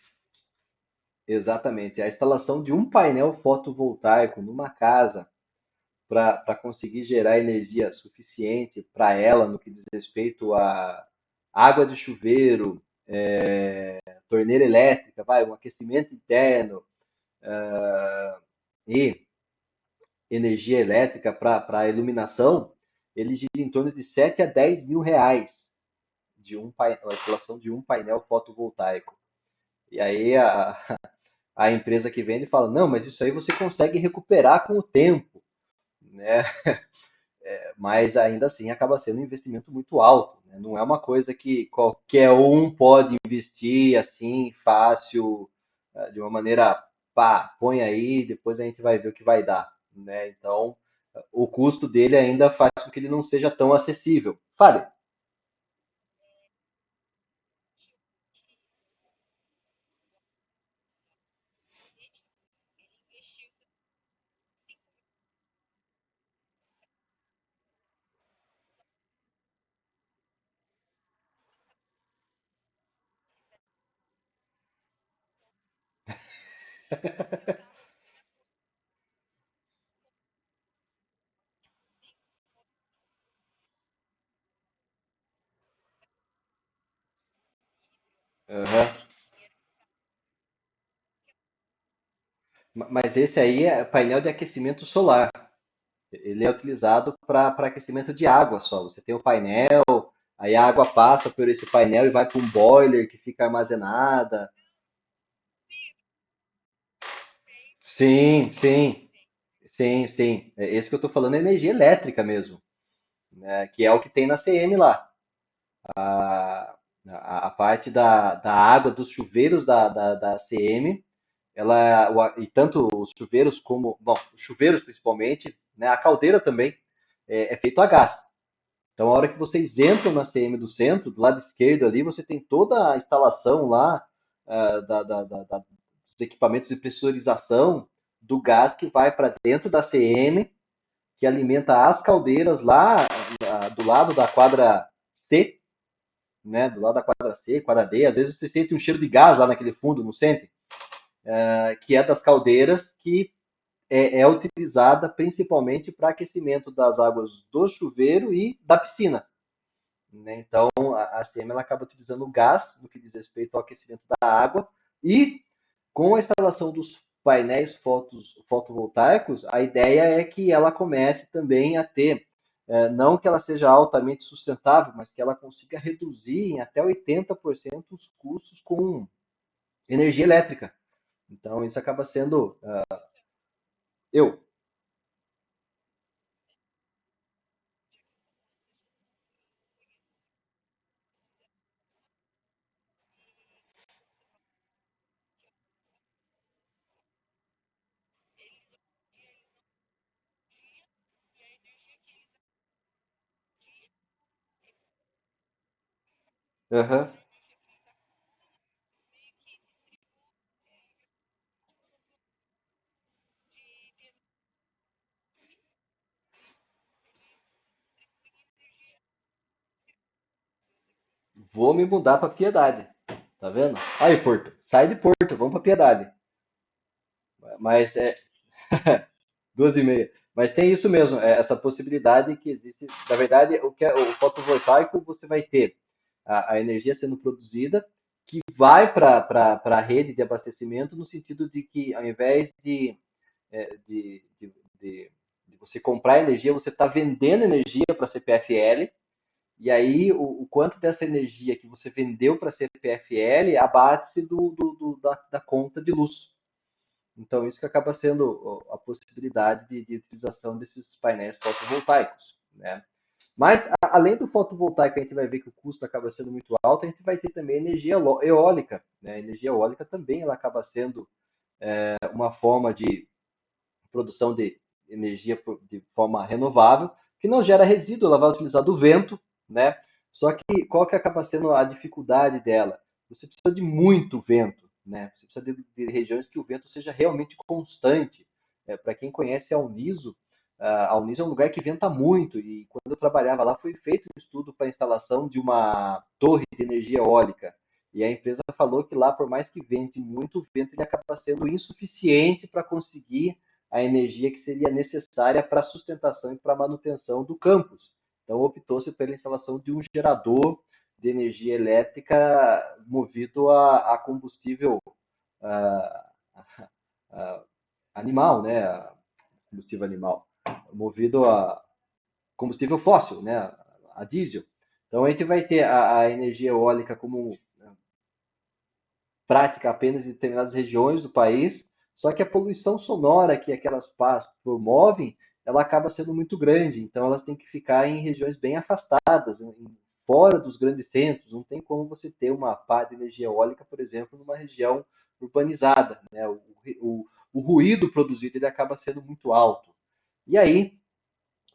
Speaker 1: exatamente. A instalação de um painel fotovoltaico numa casa para conseguir gerar energia suficiente para ela no que diz respeito a água de chuveiro, torneira elétrica, um aquecimento interno e energia elétrica para a iluminação, ele gira em torno de 7 a 10 mil reais a instalação de um painel fotovoltaico. E aí a empresa que vende fala, não, mas isso aí você consegue recuperar com o tempo, né? Mas ainda assim acaba sendo um investimento muito alto, né? Não é uma coisa que qualquer um pode investir assim, fácil, de uma maneira, pá, põe aí, depois a gente vai ver o que vai dar, né? Então, o custo dele ainda faz com que ele não seja tão acessível. Fale. Uhum. Mas esse aí é painel de aquecimento solar. Ele é utilizado para aquecimento de água só. Você tem o painel, aí a água passa por esse painel e vai para um boiler que fica armazenada. Sim, sim, sim, sim. Esse que eu estou falando é energia elétrica mesmo, né? Que é o que tem na CM lá. A parte da água dos chuveiros da CM, e tanto os chuveiros como, bom, os chuveiros principalmente, né? A caldeira também é feito a gás. Então, a hora que vocês entram na CM do centro, do lado esquerdo ali, você tem toda a instalação lá dos equipamentos de pressurização do gás que vai para dentro da CM, que alimenta as caldeiras lá do lado da quadra C, né? Do lado da quadra C, quadra D. Às vezes você sente um cheiro de gás lá naquele fundo, não sente? Que é das caldeiras que é utilizada principalmente para aquecimento das águas do chuveiro e da piscina. Né? Então, a CM ela acaba utilizando o gás no que diz respeito ao aquecimento da água e com a instalação dos painéis fotovoltaicos, a ideia é que ela comece também a ter, não que ela seja altamente sustentável, mas que ela consiga reduzir em até 80% os custos com energia elétrica. Então, isso acaba sendo eu. Uhum. Vou me mudar para Piedade. Tá vendo? Aí, Porto. Sai de Porto, vamos para Piedade. Mas 2,5. Mas tem isso mesmo, essa possibilidade que existe. Na verdade, o que é o fotovoltaico, você vai ter a energia sendo produzida que vai para a rede de abastecimento no sentido de que ao invés é, de, de, de, de você comprar energia, você está vendendo energia para a CPFL e aí o quanto dessa energia que você vendeu para a CPFL abate-se da conta de luz. Então, isso que acaba sendo a possibilidade de utilização desses painéis fotovoltaicos, né? Mas, além do fotovoltaico, a gente vai ver que o custo acaba sendo muito alto, a gente vai ter também energia eólica, né? A energia eólica também ela acaba sendo uma forma de produção de energia de forma renovável, que não gera resíduo, ela vai utilizar do vento, né? Só que qual que acaba sendo a dificuldade dela? Você precisa de muito vento, né? Você precisa de regiões que o vento seja realmente constante. Para quem conhece a Uniso, A Unis é um lugar que venta muito, e quando eu trabalhava lá foi feito um estudo para a instalação de uma torre de energia eólica. E a empresa falou que lá, por mais que vente muito, o vento ele acaba sendo insuficiente para conseguir a energia que seria necessária para a sustentação e para a manutenção do campus. Então, optou-se pela instalação de um gerador de energia elétrica movido a combustível ah, ah, animal, né? Combustível animal, movido a combustível fóssil, né? A diesel. Então a gente vai ter a energia eólica como prática apenas em determinadas regiões do país, só que a poluição sonora que aquelas pás promovem, ela acaba sendo muito grande, então elas têm que ficar em regiões bem afastadas, fora dos grandes centros. Não tem como você ter uma pá de energia eólica, por exemplo, numa região urbanizada, né? O ruído produzido ele acaba sendo muito alto. E aí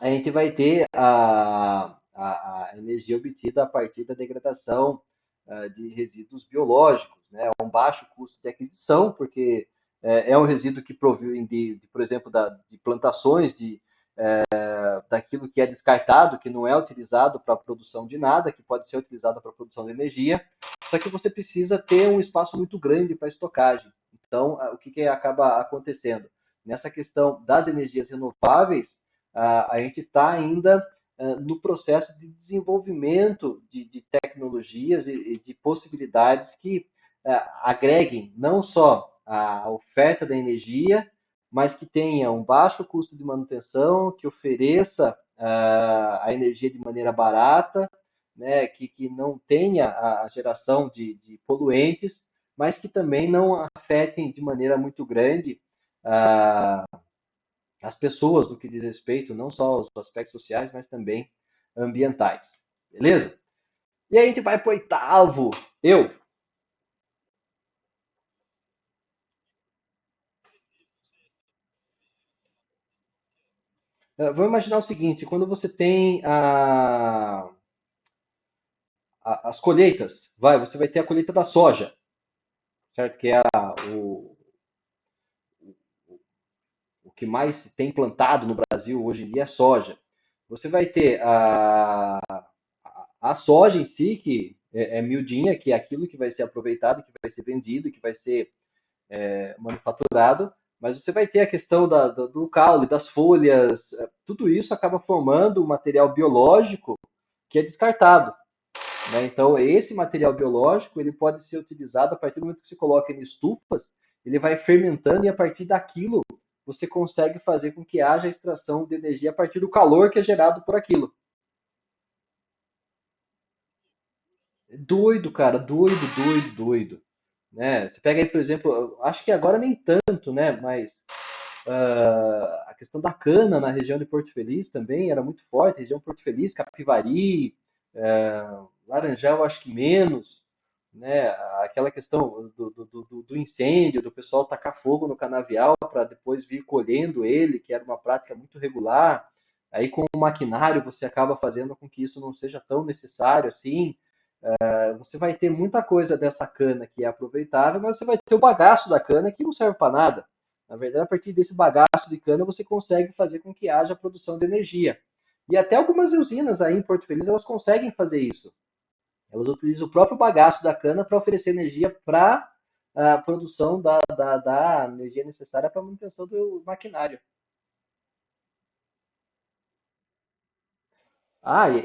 Speaker 1: a gente vai ter a energia obtida a partir da degradação de resíduos biológicos, né? É um baixo custo de aquisição, porque é um resíduo que provém por exemplo, de plantações, daquilo que é descartado, que não é utilizado para a produção de nada, que pode ser utilizado para a produção de energia, só que você precisa ter um espaço muito grande para estocagem. Então, o que acaba acontecendo? Nessa questão das energias renováveis, a gente está ainda no processo de desenvolvimento de tecnologias e de possibilidades que agreguem não só a oferta da energia, mas que tenha um baixo custo de manutenção, que ofereça a energia de maneira barata, né, que não tenha a geração de poluentes, mas que também não afetem de maneira muito grande as pessoas no que diz respeito não só aos aspectos sociais, mas também ambientais. Beleza? E aí a gente vai para o oitavo. Eu. Vamos imaginar o seguinte: quando você tem as colheitas, você vai ter a colheita da soja, certo? Que é o que mais tem plantado no Brasil hoje em dia é soja. Você vai ter a soja em si, que é miudinha, que é aquilo que vai ser aproveitado, que vai ser vendido, que vai ser manufaturado, mas você vai ter a questão do caule, das folhas, tudo isso acaba formando um material biológico que é descartado. Né? Então, esse material biológico ele pode ser utilizado a partir do momento que você coloca em estufas, ele vai fermentando e a partir daquilo você consegue fazer com que haja extração de energia a partir do calor que é gerado por aquilo. Doido, cara, doido, doido, doido. Né? Você pega aí, por exemplo, acho que agora nem tanto, né? Mas a questão da cana na região de Porto Feliz também era muito forte, região Porto Feliz, Capivari, Laranjal acho que menos, né? Aquela questão do incêndio, do pessoal tacar fogo no canavial para depois vir colhendo ele, que era uma prática muito regular. Aí com o maquinário você acaba fazendo com que isso não seja tão necessário assim. Você vai ter muita coisa dessa cana que é aproveitável, mas você vai ter o bagaço da cana que não serve para nada. Na verdade, a partir desse bagaço de cana, você consegue fazer com que haja produção de energia. E até algumas usinas aí em Porto Feliz, elas conseguem fazer isso. Elas utilizam o próprio bagaço da cana para oferecer energia para a produção da energia necessária para a manutenção do maquinário.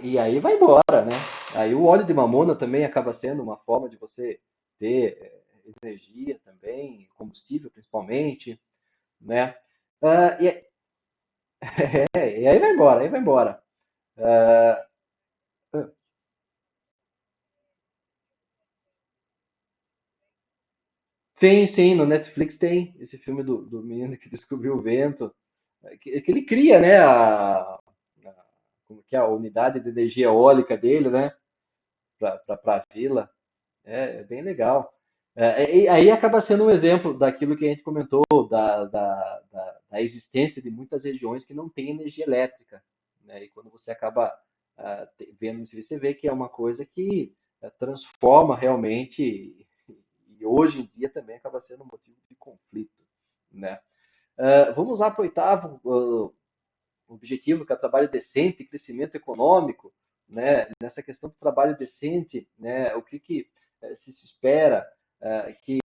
Speaker 1: E aí vai embora, né? Aí o óleo de mamona também acaba sendo uma forma de você ter energia também, combustível principalmente, né? Ah, e, e aí vai embora, aí vai embora. Ah, sim, sim, no Netflix tem esse filme do menino que descobriu o vento, que ele cria, né, como que é, a unidade de energia eólica dele, né, para a vila. É bem legal. E aí acaba sendo um exemplo daquilo que a gente comentou, da existência de muitas regiões que não têm energia elétrica. Né? E quando você acaba vendo isso, você vê que é uma coisa que transforma realmente, e hoje em dia também acaba sendo um motivo de conflito. Né? Vamos lá para o oitavo. objetivo, que é o trabalho decente, crescimento econômico, né? Nessa questão do trabalho decente, né? O que se espera que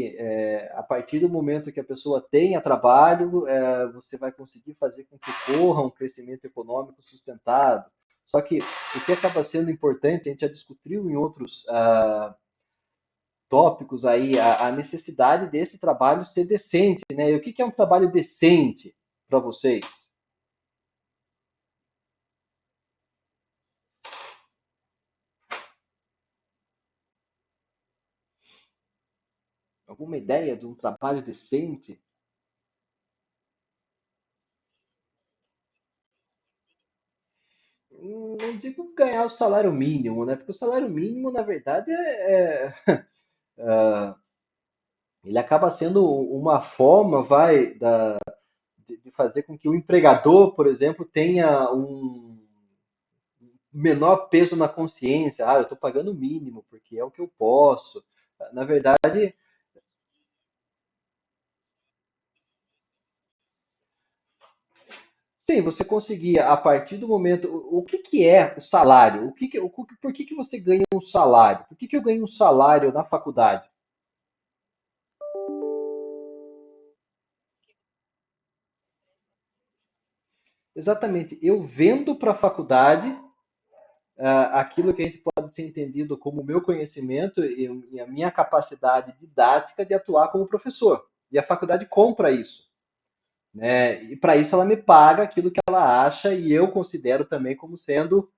Speaker 1: a partir do momento que a pessoa tenha trabalho, você vai conseguir fazer com que ocorra um crescimento econômico sustentado. Só que o que acaba sendo importante, a gente já discutiu em outros tópicos aí, a necessidade desse trabalho ser decente, né? E o que é um trabalho decente para vocês? Alguma ideia de um trabalho decente? Não digo ganhar o salário mínimo, né? Porque o salário mínimo, na verdade, ele acaba sendo uma forma, de fazer com que o empregador, por exemplo, tenha um menor peso na consciência. Ah, eu estou pagando o mínimo, porque é o que eu posso. Na verdade, sim, você conseguia, a partir do momento. O que é o salário? Por que você ganha um salário? Por que eu ganho um salário na faculdade? Exatamente. Eu vendo para a faculdade aquilo que a gente pode ser entendido como o meu conhecimento e a minha capacidade didática de atuar como professor. E a faculdade compra isso. Né? E para isso ela me paga aquilo que ela acha e eu considero também como sendo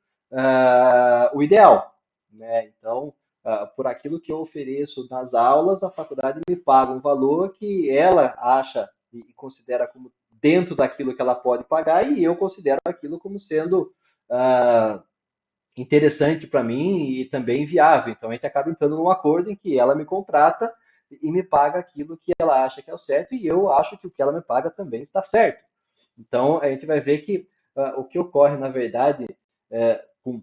Speaker 1: o ideal. Né? Então, por aquilo que eu ofereço nas aulas, a faculdade me paga um valor que ela acha e considera como dentro daquilo que ela pode pagar e eu considero aquilo como sendo interessante para mim e também viável. Então a gente acaba entrando num acordo em que ela me contrata e me paga aquilo que ela acha que é o certo e eu acho que o que ela me paga também está certo. Então a gente vai ver que o que ocorre, na verdade, com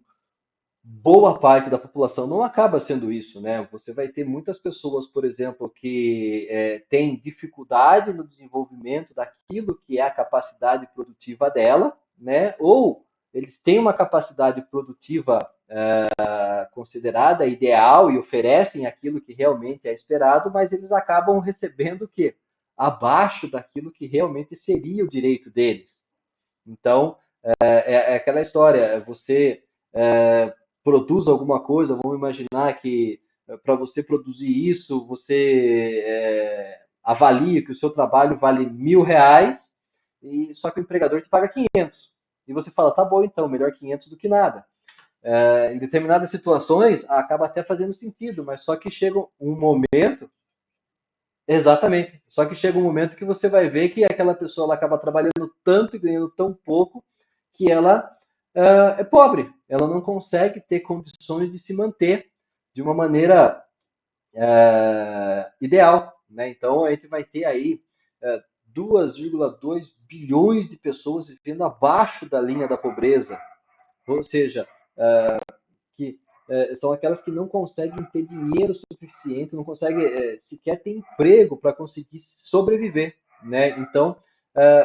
Speaker 1: boa parte da população não acaba sendo isso, né? Você vai ter muitas pessoas, por exemplo, que têm dificuldade no desenvolvimento daquilo que é a capacidade produtiva dela, né? Ou eles têm uma capacidade produtiva considerada ideal e oferecem aquilo que realmente é esperado, mas eles acabam recebendo o quê? Abaixo daquilo que realmente seria o direito deles. Então, é aquela história, você produz alguma coisa, vamos imaginar que para você produzir isso, você avalia que o seu trabalho vale R$ 1.000, e só que o empregador te paga 500. E você fala, tá bom então, melhor 500 do que nada. Em determinadas situações, acaba até fazendo sentido, mas só que chega um momento. Exatamente. Só que chega um momento que você vai ver que aquela pessoa ela acaba trabalhando tanto e ganhando tão pouco que ela é pobre. Ela não consegue ter condições de se manter de uma maneira ideal. Né? Então a gente vai ter aí 2,2 bilhões de pessoas vivendo abaixo da linha da pobreza. Ou seja, que são aquelas que não conseguem ter dinheiro suficiente, não conseguem sequer ter emprego para conseguir sobreviver. Né? Então,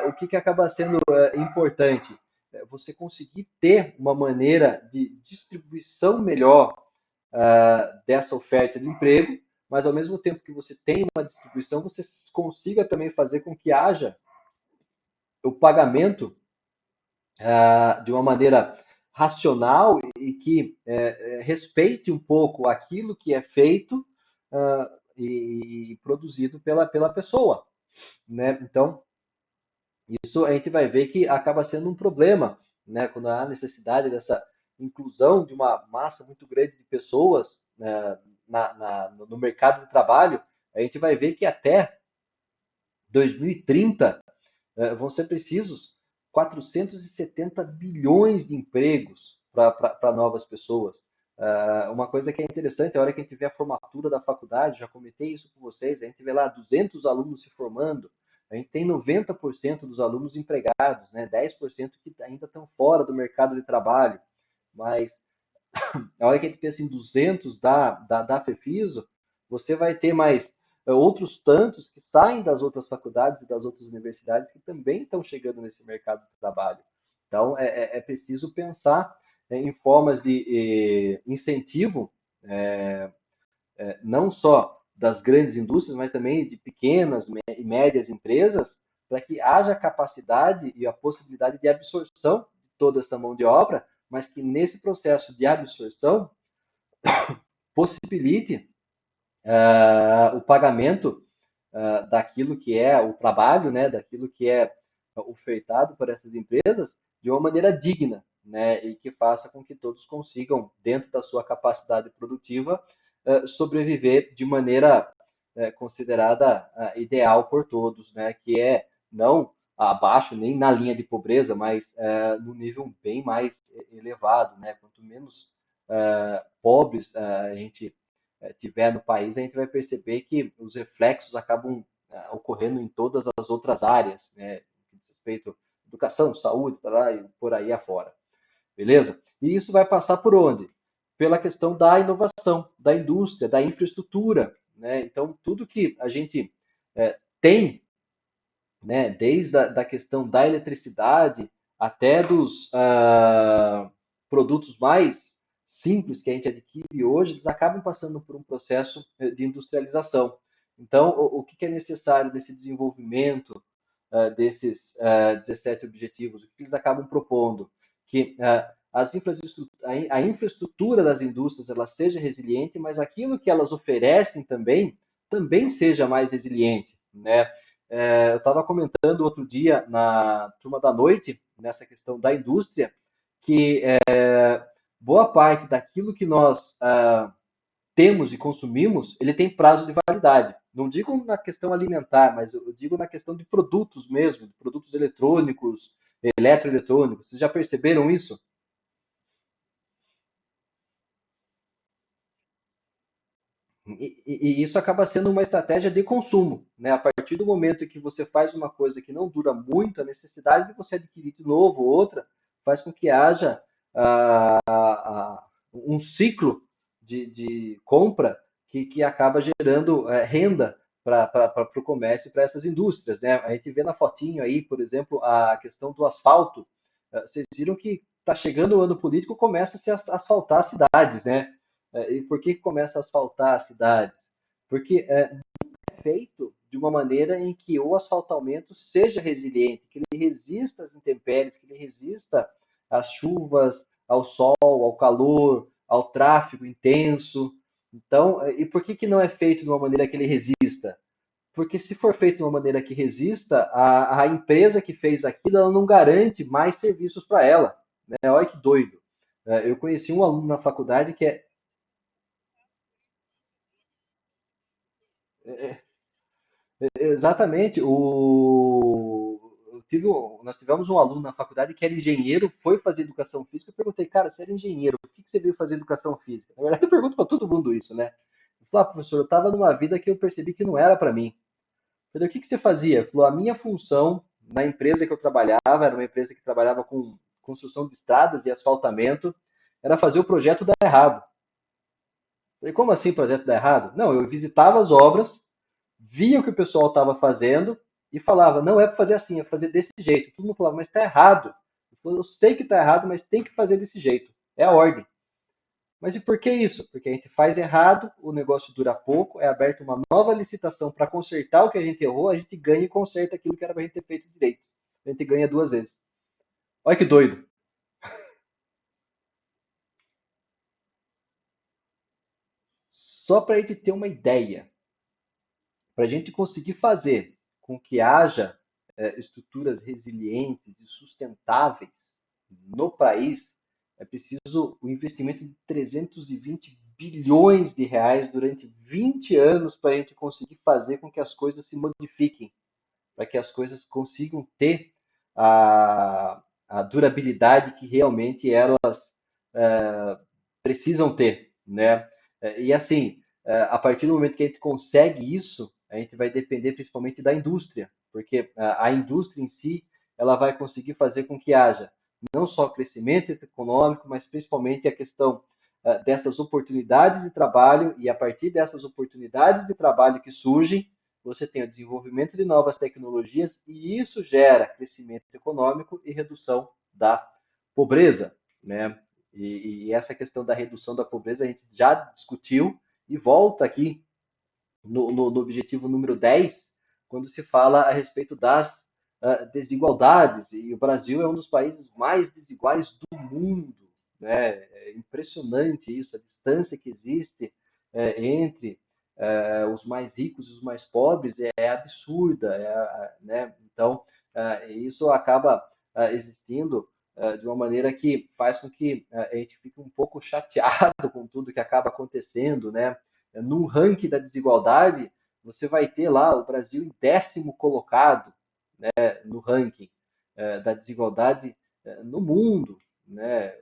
Speaker 1: o que acaba sendo importante? Você conseguir ter uma maneira de distribuição melhor dessa oferta de emprego, mas ao mesmo tempo que você tem uma distribuição, você consiga também fazer com que haja o pagamento de uma maneira racional e que respeite um pouco aquilo que é feito e produzido pela pessoa. Né? Então, isso a gente vai ver que acaba sendo um problema, né? Quando há necessidade dessa inclusão de uma massa muito grande de pessoas no mercado de trabalho, a gente vai ver que até 2030 vão ser precisos 470 bilhões de empregos para novas pessoas. Uma coisa que é interessante, a hora que a gente vê a formatura da faculdade, já comentei isso com vocês, a gente vê lá 200 alunos se formando, a gente tem 90% dos alunos empregados, né? 10% que ainda estão fora do mercado de trabalho, mas a hora que a gente pensa em 200 da FEFISO, você vai ter mais outros tantos que saem das outras faculdades e das outras universidades que também estão chegando nesse mercado de trabalho. Então, é preciso pensar em formas de incentivo, não só das grandes indústrias, mas também de pequenas e médias empresas, para que haja capacidade e a possibilidade de absorção de toda essa mão de obra, mas que nesse processo de absorção possibilite o pagamento daquilo que é o trabalho, né, daquilo que é ofertado por essas empresas de uma maneira digna, né, e que faça com que todos consigam, dentro da sua capacidade produtiva, sobreviver de maneira considerada ideal por todos, né, que é não abaixo nem na linha de pobreza, mas no nível bem mais elevado, né, quanto menos pobres a gente tiver no país, a gente vai perceber que os reflexos acabam ocorrendo em todas as outras áreas, né, respeito à educação, saúde, e por aí afora. Beleza? E isso vai passar por onde? Pela questão da inovação, da indústria, da infraestrutura, né? Então, tudo que a gente tem, né, desde a questão da eletricidade até dos produtos mais simples que a gente adquire hoje, eles acabam passando por um processo de industrialização. Então, o que é necessário desse desenvolvimento desses 17 objetivos? O que eles acabam propondo? Que a infraestrutura das indústrias ela seja resiliente, mas aquilo que elas oferecem também seja mais resiliente, né? Eu estava comentando outro dia na turma da noite, nessa questão da indústria, que boa parte daquilo que nós temos e consumimos, ele tem prazo de validade. Não digo na questão alimentar, mas eu digo na questão de produtos mesmo, de produtos eletrônicos, eletroeletrônicos. Vocês já perceberam isso? E isso acaba sendo uma estratégia de consumo, né? A partir do momento que você faz uma coisa que não dura muito, a necessidade de você adquirir de novo outra faz com que haja um ciclo de compra que acaba gerando renda para o comércio e para essas indústrias, né? A gente vê na fotinho aí, por exemplo, a questão do asfalto. Vocês viram que está chegando o ano político, começa a se asfaltar as cidades, né? E por que começa a asfaltar as cidades? Porque é feito de uma maneira em que o asfaltamento seja resiliente, que ele resista às intempéries, que ele resista às chuvas, ao sol, ao calor, ao tráfego intenso. Então, e por que não é feito de uma maneira que ele resista? Porque se for feito de uma maneira que resista, a empresa que fez aquilo ela não garante mais serviços para ela. Né? Olha que doido. Eu conheci um aluno na faculdade que exatamente. Nós tivemos um aluno na faculdade que era engenheiro, foi fazer educação física. Eu perguntei, cara, você era engenheiro, por que você veio fazer educação física? Na verdade, eu pergunto para todo mundo isso, né? Ele falou, professor, eu estava numa vida que eu percebi que não era para mim. Eu falei, o que você fazia? Ele falou, a minha função na empresa que eu trabalhava, era uma empresa que trabalhava com construção de estradas e asfaltamento, era fazer o projeto dar errado. Eu falei, como assim o projeto dar errado? Não, eu visitava as obras, via o que o pessoal estava fazendo e falava, não é para fazer assim, é para fazer desse jeito. Todo mundo falava, mas está errado. Eu sei que está errado, mas tem que fazer desse jeito. É a ordem. Mas e por que isso? Porque a gente faz errado, o negócio dura pouco, é aberta uma nova licitação para consertar o que a gente errou, a gente ganha e conserta aquilo que era para a gente ter feito direito. A gente ganha duas vezes. Olha que doido. Só para a gente ter uma ideia, para a gente conseguir fazer com que haja estruturas resilientes e sustentáveis no país, é preciso o investimento de 320 bilhões de reais durante 20 anos para a gente conseguir fazer com que as coisas se modifiquem, para que as coisas consigam ter a durabilidade que realmente elas precisam ter, né? E assim, a partir do momento que a gente consegue isso, a gente vai depender principalmente da indústria, porque a indústria em si, ela vai conseguir fazer com que haja não só crescimento econômico, mas principalmente a questão dessas oportunidades de trabalho, e a partir dessas oportunidades de trabalho que surgem, você tem o desenvolvimento de novas tecnologias, e isso gera crescimento econômico e redução da pobreza, né? E essa questão da redução da pobreza a gente já discutiu e volta aqui no objetivo número 10, quando se fala a respeito das desigualdades. E o Brasil é um dos países mais desiguais do mundo. Né? É impressionante isso, a distância que existe entre os mais ricos e os mais pobres é absurda. Né? Então, isso acaba existindo de uma maneira que faz com que a gente fique um pouco chateado com tudo que acaba acontecendo, né? No ranking da desigualdade, você vai ter lá o Brasil em 10º colocado, né, no ranking da desigualdade no mundo. Né?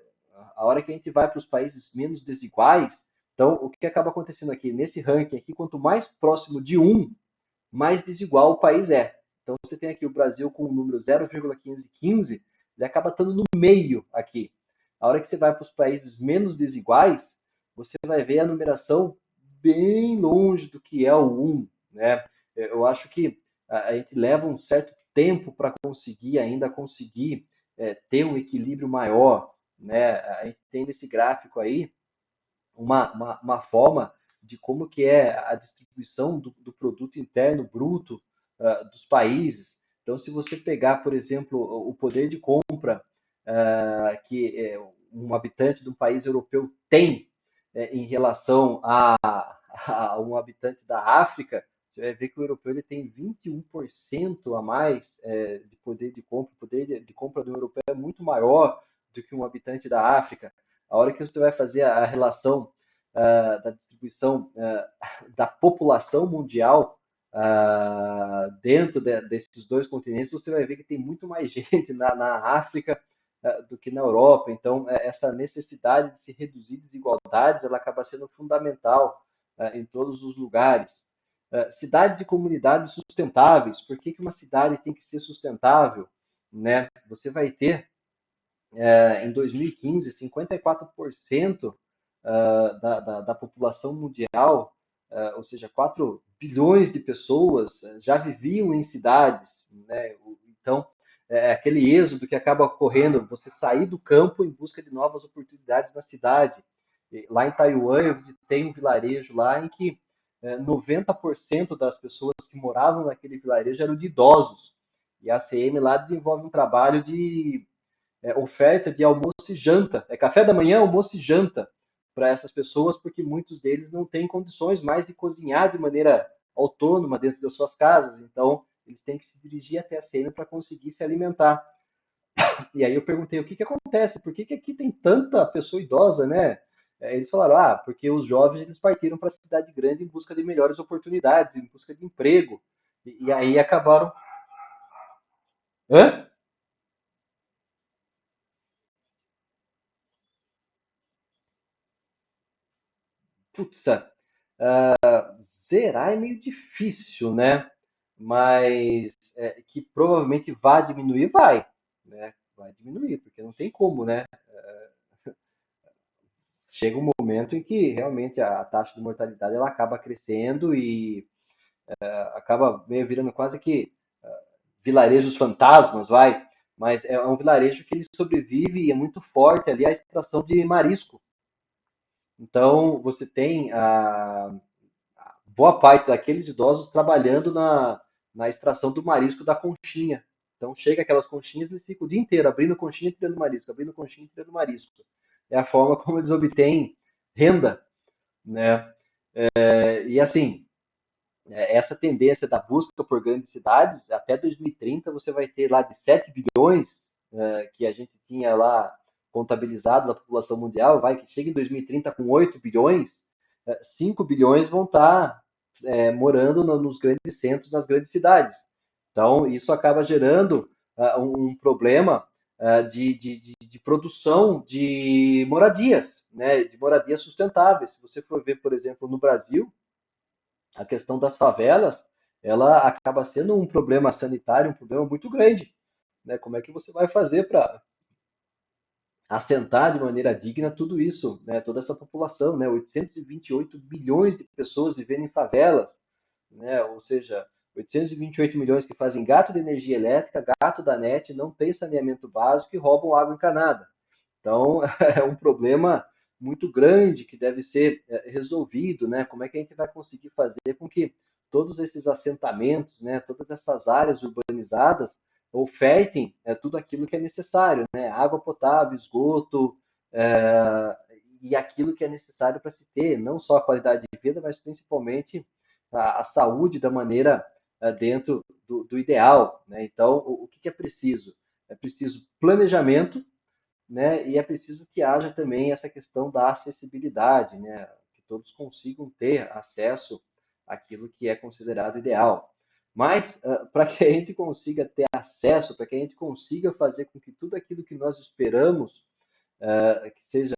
Speaker 1: A hora que a gente vai para os países menos desiguais, então o que acaba acontecendo aqui? Nesse ranking aqui, quanto mais próximo de 1, mais desigual o país é. Então você tem aqui o Brasil com o número 0,1515, ele acaba estando no meio aqui. A hora que você vai para os países menos desiguais, você vai ver a numeração bem longe do que é o 1. Né? Eu acho que a gente leva um certo tempo para conseguir ter um equilíbrio maior. Né? A gente tem nesse gráfico aí uma forma de como que é a distribuição do produto interno bruto dos países. Então, se você pegar, por exemplo, o poder de compra que um habitante de um país europeu tem em relação a um habitante da África, você vai ver que o europeu ele tem 21% a mais de poder de compra. O poder de compra do europeu é muito maior do que um habitante da África. A hora que você vai fazer a relação da distribuição da população mundial dentro desses dois continentes, você vai ver que tem muito mais gente na África do que na Europa. Então, essa necessidade de se reduzir desigualdades, ela acaba sendo fundamental em todos os lugares. Cidades e comunidades sustentáveis. Por que uma cidade tem que ser sustentável? Né? Você vai ter em 2015, 54% da população mundial, ou seja, 4 bilhões de pessoas já viviam em cidades. Né? Então, aquele êxodo que acaba ocorrendo, você sair do campo em busca de novas oportunidades na cidade. Lá em Taiwan, eu visitei um vilarejo lá em que 90% das pessoas que moravam naquele vilarejo eram de idosos. E a ACM lá desenvolve um trabalho de oferta de almoço e janta. É café da manhã, almoço e janta para essas pessoas, porque muitos deles não têm condições mais de cozinhar de maneira autônoma dentro das suas casas. Então, eles têm que se dirigir até a cena para conseguir se alimentar. E aí eu perguntei, o que, que acontece? Por que, que aqui tem tanta pessoa idosa, né? Eles falaram, porque os jovens eles partiram para a cidade grande em busca de melhores oportunidades, em busca de emprego. E aí acabaram... Hã? Putz, zerar é meio difícil, né? Mas que provavelmente vai diminuir, vai. Né? Vai diminuir, porque não tem como, né? Chega um momento em que realmente a taxa de mortalidade ela acaba crescendo e acaba meio virando quase que vilarejos fantasmas, vai. Mas é um vilarejo que ele sobrevive e é muito forte ali a extração de marisco. Então, você tem boa parte daqueles idosos trabalhando na extração do marisco da conchinha. Então chega aquelas conchinhas e eles ficam o dia inteiro abrindo conchinha e tirando marisco, abrindo conchinha e tirando marisco. É a forma como eles obtêm renda, né? E assim, essa tendência da busca por grandes cidades, até 2030 você vai ter lá de 7 bilhões que a gente tinha lá contabilizado na população mundial, vai que chega em 2030 com 8 bilhões, 5 bilhões vão estar morando nos grandes centros, nas grandes cidades. Então, isso acaba gerando um problema de produção de moradias, né, de moradias sustentáveis. Se você for ver, por exemplo, no Brasil, a questão das favelas, ela acaba sendo um problema sanitário, um problema muito grande. Né? Como é que você vai fazer para assentar de maneira digna tudo isso, né? Toda essa população, né? 828 milhões de pessoas vivendo em favelas, né? Ou seja, 828 milhões que fazem gato de energia elétrica, gato da net, não tem saneamento básico e roubam água encanada. Então, é um problema muito grande que deve ser resolvido, né? Como é que a gente vai conseguir fazer com que todos esses assentamentos, né, todas essas áreas urbanizadas ofertem tudo aquilo que é necessário, né? Água potável, esgoto, e aquilo que é necessário para se ter, não só a qualidade de vida, mas principalmente a saúde da maneira dentro do ideal, né? Então, o que é preciso? É preciso planejamento, né? E é preciso que haja também essa questão da acessibilidade, né? Que todos consigam ter acesso àquilo que é considerado ideal. Mas, para que a gente consiga ter acesso, para que a gente consiga fazer com que tudo aquilo que nós esperamos que seja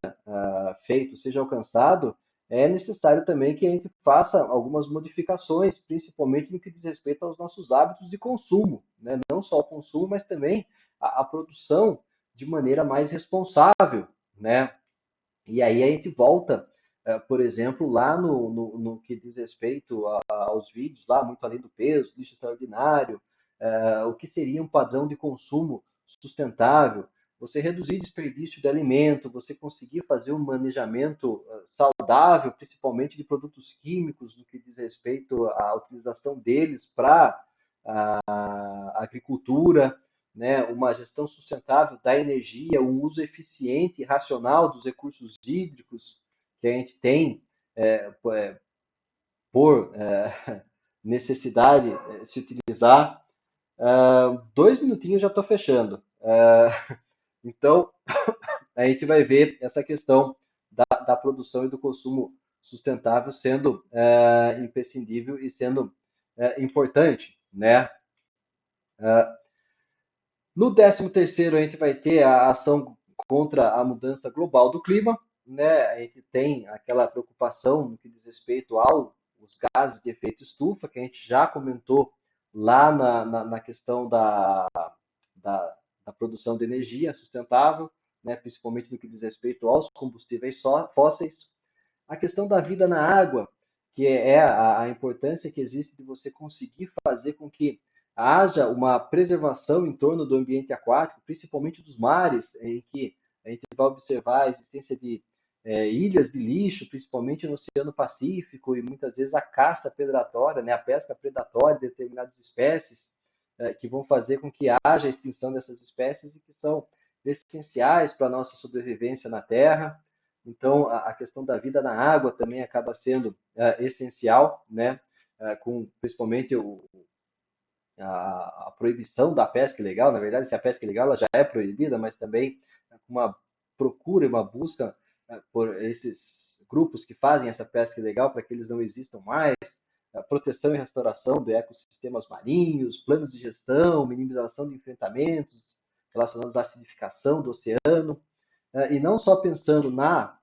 Speaker 1: feito, seja alcançado, é necessário também que a gente faça algumas modificações, principalmente no que diz respeito aos nossos hábitos de consumo, né? Não só o consumo, mas também a produção de maneira mais responsável, né? E aí a gente volta, por exemplo, lá no que diz respeito aos vídeos, lá muito além do peso, lixo extraordinário, o que seria um padrão de consumo sustentável, você reduzir desperdício de alimento, você conseguir fazer um manejamento saudável, principalmente de produtos químicos, no que diz respeito à utilização deles para a agricultura, né, uma gestão sustentável da energia, um uso eficiente e racional dos recursos hídricos que a gente tem por necessidade se utilizar. 2 minutinhos já estou fechando. Então, a gente vai ver essa questão da produção e do consumo sustentável sendo imprescindível e sendo importante, né? No 13º, a gente vai ter a ação contra a mudança global do clima, né? A gente tem aquela preocupação no que diz respeito aos gases de efeito estufa, que a gente já comentou lá na questão da, da produção de energia sustentável, né? Principalmente no que diz respeito aos combustíveis fósseis. A questão da vida na água, que é a importância que existe de você conseguir fazer com que haja uma preservação em torno do ambiente aquático, principalmente dos mares, em que a gente vai observar a existência de ilhas de lixo, principalmente no Oceano Pacífico, e muitas vezes a caça predatória, né, a pesca predatória de determinadas espécies, que vão fazer com que haja a extinção dessas espécies e que são essenciais para a nossa sobrevivência na Terra. Então, a questão da vida na água também acaba sendo essencial, né? Com principalmente a proibição da pesca ilegal. Na verdade, se a pesca ilegal ela já é proibida, mas também uma procura e uma busca por esses grupos que fazem essa pesca ilegal para que eles não existam mais, a proteção e restauração de ecossistemas marinhos, planos de gestão, minimização de enfrentamentos relacionados à acidificação do oceano, e não só pensando na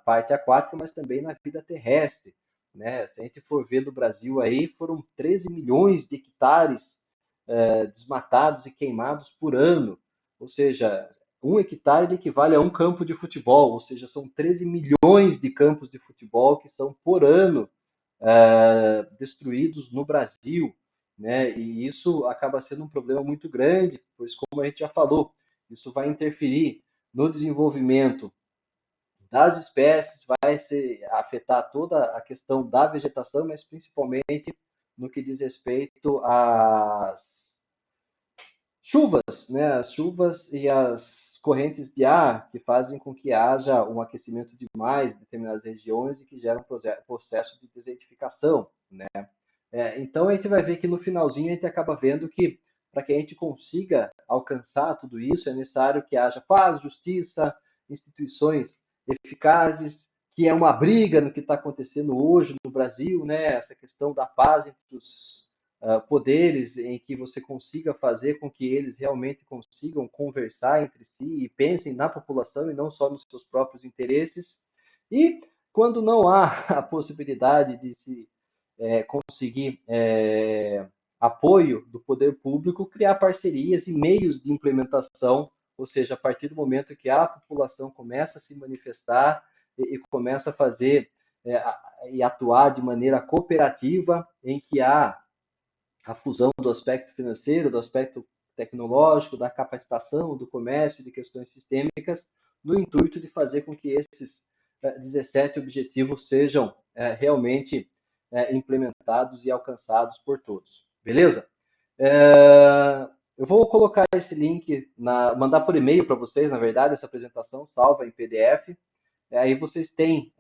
Speaker 1: parte aquática, mas também na vida terrestre, né? Se a gente for ver no Brasil aí, foram 13 milhões de hectares desmatados e queimados por ano, ou seja, 1 hectare equivale a um campo de futebol, ou seja, são 13 milhões de campos de futebol que são por ano destruídos no Brasil, né? E isso acaba sendo um problema muito grande, pois como a gente já falou, isso vai interferir no desenvolvimento das espécies, vai afetar toda a questão da vegetação, mas principalmente no que diz respeito às chuvas, né? As chuvas e as correntes de ar que fazem com que haja um aquecimento demais em determinadas regiões e que gera um processo de desertificação, né? Então a gente vai ver que no finalzinho a gente acaba vendo que para que a gente consiga alcançar tudo isso é necessário que haja paz, justiça, instituições eficazes, que é uma briga no que está acontecendo hoje no Brasil, né? Essa questão da paz entre os poderes, em que você consiga fazer com que eles realmente consigam conversar entre si e pensem na população e não só nos seus próprios interesses. E quando não há a possibilidade de se conseguir apoio do poder público, criar parcerias e meios de implementação, ou seja, a partir do momento que a população começa a se manifestar e começa a fazer e atuar de maneira cooperativa, em que há a fusão do aspecto financeiro, do aspecto tecnológico, da capacitação, do comércio, de questões sistêmicas, no intuito de fazer com que esses 17 objetivos sejam realmente implementados e alcançados por todos. Beleza? Eu vou colocar esse link, mandar por e-mail para vocês, na verdade, essa apresentação salva em PDF. Aí vocês têm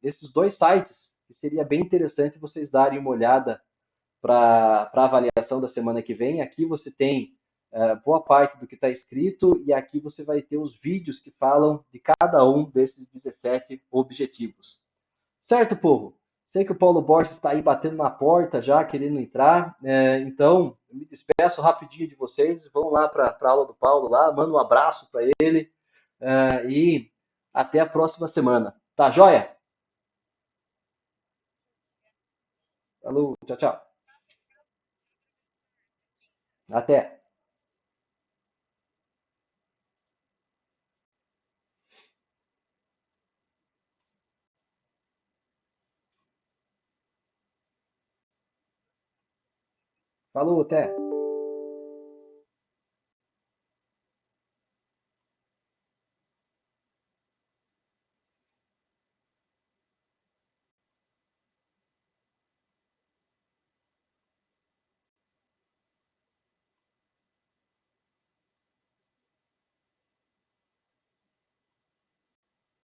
Speaker 1: esses dois sites, que seria bem interessante vocês darem uma olhada para a avaliação da semana que vem. Aqui você tem boa parte do que está escrito e aqui você vai ter os vídeos que falam de cada um desses 17 objetivos. Certo, povo? Sei que o Paulo Borges está aí batendo na porta já, querendo entrar. Então, eu me despeço rapidinho de vocês. Vão lá para a aula do Paulo lá, manda um abraço para ele e até a próxima semana. Tá joia? Falou, tchau, tchau. Até. Falou, até.